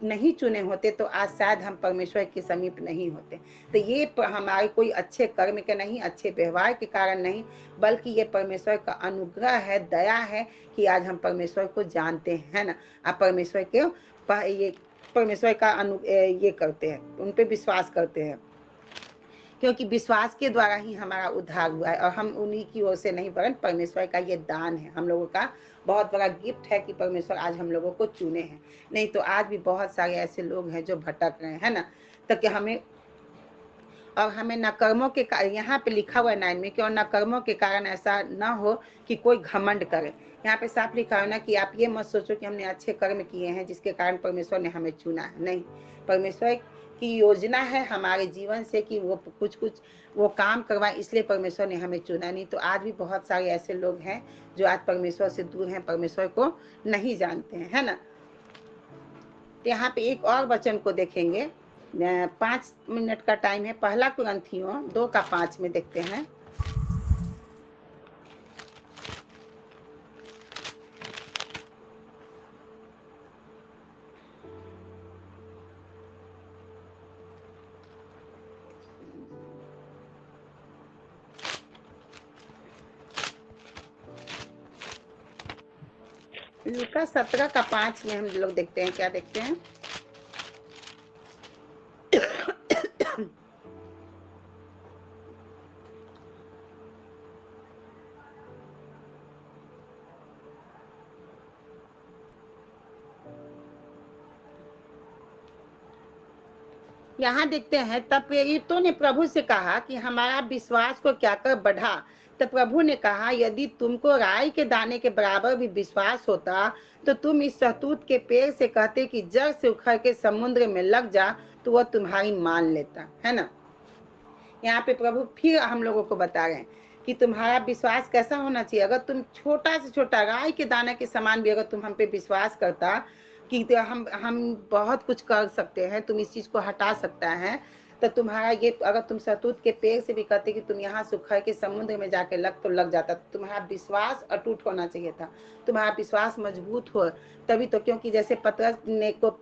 नहीं चुने होते तो आज शायद हम परमेश्वर के समीप नहीं होते। तो ये हमारे कोई अच्छे कर्म के नहीं, अच्छे व्यवहार के कारण नहीं, बल्कि ये परमेश्वर का अनुग्रह है, दया है कि आज हम परमेश्वर को जानते हैं ना। आप परमेश्वर के ये परमेश्वर का ये करते हैं, उन पे विश्वास करते हैं, क्योंकि विश्वास के द्वारा ही हमारा उद्धार हुआ है, और हम उन्हीं की ओर से नहीं वरन परमेश्वर का ये दान है। हम लोगों का बहुत बड़ा गिफ्ट है कि परमेश्वर आज हम लोगों को चुने हैं। नहीं तो आज भी बहुत सारे ऐसे लोग हैं जो भटक रहे हैं ना। तो कि हमें न कर्मों के यहाँ पे लिखा हुआ है 9 में कि और न कर्मों के कारण ऐसा न हो कि कोई घमंड करे। यहाँ पे साफ लिखा है ना कि आप ये मत सोचो कि हमने अच्छे कर्म किए हैं जिसके कारण परमेश्वर ने हमें चुना है। नहीं, परमेश्वर की योजना है हमारे जीवन से कि वो कुछ वो काम करवाए, इसलिए परमेश्वर ने हमें चुना। नहीं तो आज भी बहुत सारे ऐसे लोग हैं जो आज परमेश्वर से दूर हैं, परमेश्वर को नहीं जानते हैं, है ना। यहाँ पे एक और वचन को देखेंगे, 5 मिनट का टाइम है, पहला कुरिन्थियों 2 का 5 में देखते हैं। लूका 17 का 5 में हम लोग देखते हैं, क्या देखते हैं? यहाँ देखते हैं, तब प्रेरितों ने प्रभु से कहा कि हमारा विश्वास को क्या कर बढ़ा। तब प्रभु ने कहा, यदि तुमको राई के दाने के बराबर भी विश्वास होता तो तुम इस सहतूत के पेड़ से कहते कि जड़ से उखड़ के समुद्र में लग जा, तो वह तुम्हारी मान लेता, है ना। यहाँ पे प्रभु फिर हम लोगों को बता रहे हैं कि तुम्हारा विश्वास कैसा होना चाहिए। अगर तुम छोटा से छोटा राई के दाने के समान भी अगर तुम हम पे विश्वास करता कि हम बहुत कुछ कर सकते हैं, तुम इस चीज को हटा सकता है, तो तुम्हारा ये, अगर तुम सहतूत के पेड़ से भी कहते कि तुम यहाँ से उखड़ के समुद्र में जाके लग जाता, तो तुम्हारा विश्वास अटूट होना चाहिए था, तुम्हारा विश्वास मजबूत हो तभी तो। क्योंकि जैसे पतरस ने को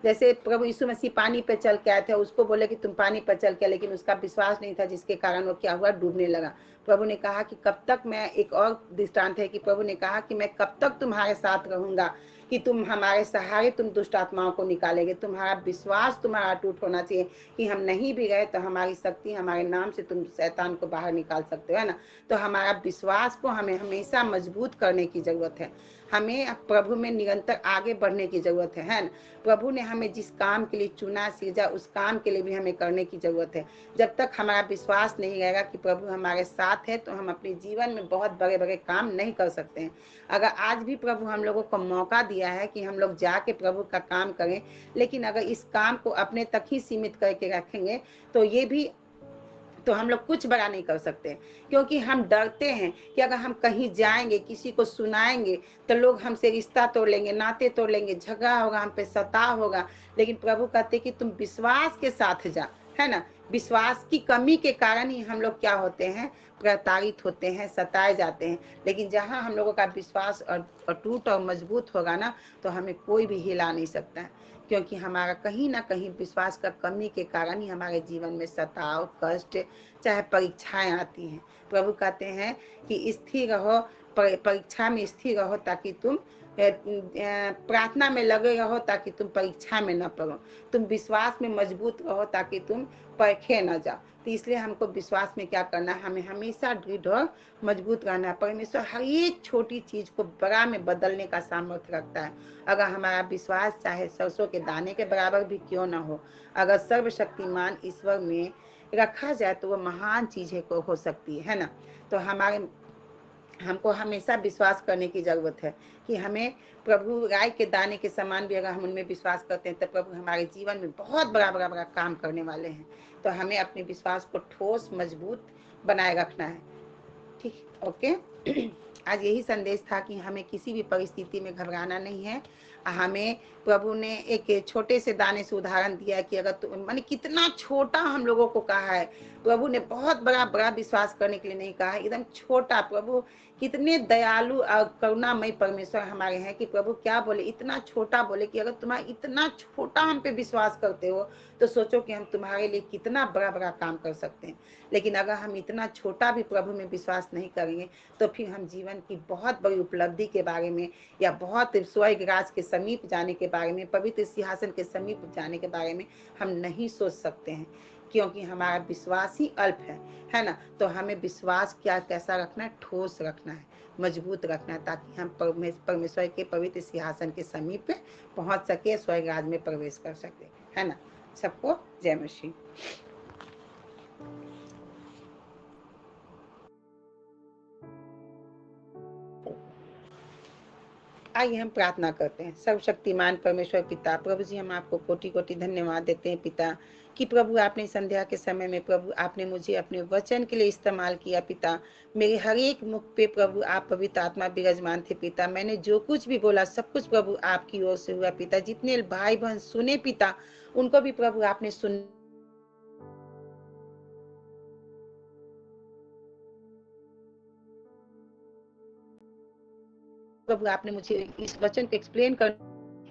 जैसे प्रभु यीशु मसीह पानी पे चल के आए थे, उसको बोले कि तुम पानी पर चल के, लेकिन उसका विश्वास नहीं था, जिसके कारण वो क्या हुआ, डूबने लगा। प्रभु ने कहा कि कब तक मैं, एक और दृष्टांत है कि प्रभु ने कहा कि मैं कब तक तुम्हारे साथ रहूंगा, कि तुम हमारे सहारे तुम दुष्ट आत्माओं को निकालेंगे। तुम्हारा विश्वास तुम्हारा अटूट होना चाहिए कि हम नहीं भी गए तो हमारी शक्ति, हमारे नाम से तुम शैतान को बाहर निकाल सकते हो, है ना। तो हमारा विश्वास को हमें हमेशा मजबूत करने की जरूरत है। हमें प्रभु में निरंतर आगे बढ़ने की जरूरत है ना। प्रभु ने हमें जिस काम के लिए चुना सीधा, उस काम के लिए भी हमें करने की जरूरत है। जब तक हमारा विश्वास नहीं रहेगा कि प्रभु हमारे साथ है, तो हम अपने जीवन में बहुत बड़े बड़े काम नहीं कर सकते हैं। अगर आज भी प्रभु हम लोगों को मौका दिया है कि हम लोग जाके प्रभु का काम करें, लेकिन अगर इस काम को अपने तक ही सीमित करके रखेंगे तो ये भी, तो हम लोग कुछ बड़ा नहीं कर सकते। क्योंकि हम डरते हैं कि अगर हम कहीं जाएंगे, किसी को सुनाएंगे, तो लोग हमसे रिश्ता तोड़ लेंगे, नाते तोड़ लेंगे, झगड़ा होगा, हम पे सताव होगा। लेकिन प्रभु कहते कि तुम विश्वास के साथ जा, है ना। विश्वास की कमी के कारण ही हम लोग क्या होते हैं, प्रताड़ित होते हैं, सताए जाते हैं। लेकिन जहाँ हम लोगों का विश्वास अटूट और मजबूत होगा ना, तो हमें कोई भी हिला नहीं सकता है। क्योंकि हमारा कहीं ना कहीं विश्वास का कमी के कारण ही हमारे जीवन में सताव, कष्ट, चाहे परीक्षाएं आती हैं। प्रभु कहते हैं कि स्थिर रहो, परीक्षा में स्थिर रहो, ताकि तुम प्रार्थना में लगे रहो, ताकि तुम परीक्षा में न पड़ो। तुम विश्वास में मजबूत रहो, ताकि तुम परखे न जाओ। तो इसलिए हमको विश्वास में क्या करना है, हमें हमेशा दृढ़ और मजबूत रहना है। परमेश्वर हर एक छोटी चीज को बड़ा में बदलने का सामर्थ्य रखता है। अगर हमारा विश्वास चाहे सरसों के दाने के बराबर भी क्यों न हो, अगर सर्वशक्तिमान ईश्वर में रखा जाए तो वो महान चीजें को हो सकती है ना। तो हमको हमेशा विश्वास करने की जरूरत है कि हमें प्रभु राई के दाने के समान भी अगर हम उनमें विश्वास करते हैं, तो प्रभु हमारे जीवन में बहुत बड़ा बड़ा बड़ा काम करने वाले हैं। तो हमें अपने विश्वास को ठोस मजबूत बनाए रखना है। ठीक, ओके। आज यही संदेश था कि हमें किसी भी परिस्थिति में घबराना नहीं है। हमें प्रभु ने एक छोटे से दाने से उदाहरण दिया कि अगर तो माने कितना छोटा हम लोगों को कहा है। प्रभु ने बहुत बड़ा बड़ा विश्वास करने के लिए नहीं कहा है, एकदम छोटा। प्रभु कितने दयालु और करुणामय परमेश्वर हमारे हैं कि प्रभु क्या बोले, इतना छोटा बोले कि अगर तुम्हारा इतना छोटा हम पे विश्वास करते हो, तो सोचो कि हम तुम्हारे लिए कितना बड़ा बड़ा काम कर सकते हैं। लेकिन अगर हम इतना छोटा भी प्रभु में विश्वास नहीं करेंगे, तो फिर हम जीवन की बहुत बड़ी उपलब्धि के बारे में, या बहुत स्वर्ग राज के समीप जाने के बारे में, पवित्र सिंहासन के समीप जाने के बारे में हम नहीं सोच सकते हैं, क्योंकि हमारा विश्वास ही अल्प है ना। तो हमें विश्वास क्या कैसा रखना है, ठोस रखना है, मजबूत रखना है, ताकि हम परमेश्वर के पवित्र सिंहासन के समीप पहुंच सके, स्वर्ग राज में प्रवेश कर सके, है ना। सबको जय मसीह। आइए हम प्रार्थना करते हैं। सर्वशक्तिमान परमेश्वर पिता, प्रभु जी हम आपको कोटि कोटि धन्यवाद देते हैं पिता, कि प्रभु आपने संध्या के समय में प्रभु आपने मुझे अपने वचन के लिए इस्तेमाल किया पिता। मेरे हर एक मुख पे प्रभु आप पवित्र आत्मा विराजमान थे पिता। मैंने जो कुछ भी बोला सब कुछ प्रभु आपकी ओर से हुआ पिता। जितने भाई बहन सुने पिता, उनको भी प्रभु आपने सुन प्रभु आपने मुझे इस वचन को एक्सप्लेन कर,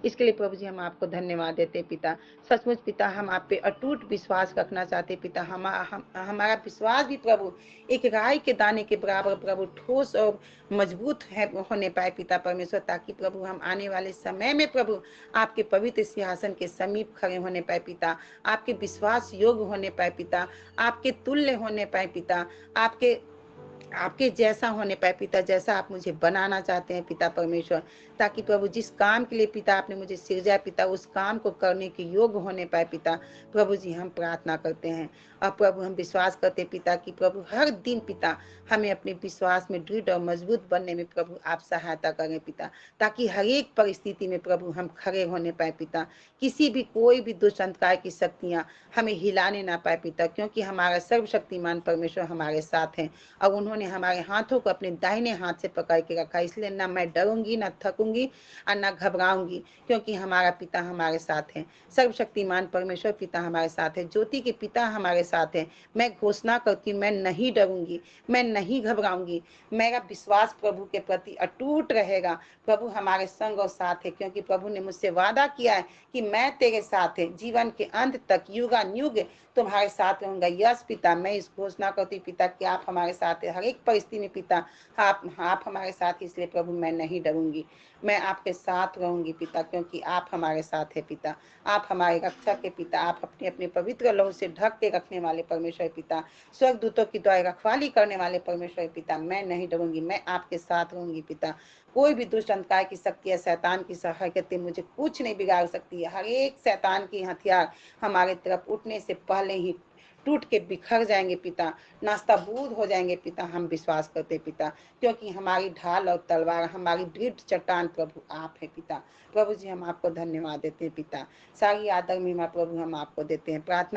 इसके लिए प्रभु जी हम आपको धन्यवाद देते पिता। सचमुच पिता हम आप पे अटूट विश्वास रखना चाहते पिता। हमारा विश्वास भी प्रभु एक राई के दाने के बराबर प्रभु ठोस और मजबूत है होने पाए पिता परमेश्वर, ताकि प्रभु हम आने वाले समय में प्रभु आपके पवित्र सिंहासन के समीप खड़े होने पाए पिता, आपके विश्वास योग्य होने पाए पिता, आपके तुल्य होने पाए पिता, आपके जैसा होने पाए पिता, जैसा आप मुझे बनाना चाहते हैं पिता परमेश्वर। ताकि प्रभु जिस काम के लिए पिता आपने मुझे सिरजा पिता उस काम को करने के योग्य होने पाए पिता। प्रभु जी हम प्रार्थना करते हैं और प्रभु हम विश्वास करते हैं पिता कि प्रभु हर दिन पिता हमें अपने विश्वास में दृढ़ और मजबूत बनने में प्रभु आप सहायता करें पिता, ताकि हर एक परिस्थिति में प्रभु हम खड़े होने पाए पिता। किसी भी कोई भी दुष्ट अंधकार की शक्तियां हमें हिलाने ना पाए पिता, क्योंकि हमारा सर्वशक्तिमान परमेश्वर हमारे साथ हैं और उन्होंने हमारे हाथों को अपने दाहिने हाथ से पकड़ के रखा। इसलिए ना मैं डरूंगी, ना थकूंगी और ना घबराऊंगी, क्योंकि हमारा पिता हमारे साथ है। सर्वशक्तिमान परमेश्वर पिता हमारे साथ है, ज्योति के पिता हमारे साथ है। मैं घोषणा करती हूँ, मैं नहीं डरूंगी, मैं नहीं घबराऊंगी। मेरा विश्वास प्रभु के प्रति अटूट रहेगा। प्रभु हमारे संग और साथ है, क्योंकि प्रभु ने मुझसे वादा किया है कि मैं तेरे साथ है जीवन के अंत तक, युगानुयुग तुम्हारे साथ रहूंगा। यस पिता, मैं इस घोषणा करती पिता कि आप हमारे साथ है हर एक परिस्थिति में पिता। आप हमारे साथ, इसलिए प्रभु मैं नहीं डरूंगी, मैं आपके साथ रहूंगी पिता, क्योंकि आप हमारे साथ है पिता। आप हमारे रक्षक है पिता, आप अपने अपने पवित्र लहू से ढक के रखने वाले परमेश्वर पिता, स्वर्गदूतों की द्वारा रखवाली करने वाले परमेश्वर पिता। मैं नहीं डरूंगी, मैं आपके साथ रहूंगी पिता। कोई भी दुष्ट अंधकार की शक्ति या शैतान की हरकतें मुझे कुछ नहीं बिगाड़ सकती है। हर एक शैतान की हथियार हमारे तरफ उठने से पहले ही टूट के बिखर जाएंगे पिता, नास्ताबूद हो जाएंगे पिता। हम विश्वास करते पिता, क्योंकि हमारी ढाल और तलवार, हमारी दृढ़ चट्टान प्रभु आप है पिता। प्रभु जी हम आपको धन्यवाद देते हैं पिता, सारी आदर महिमा प्रभु हम आपको देते हैं। प्रार्थना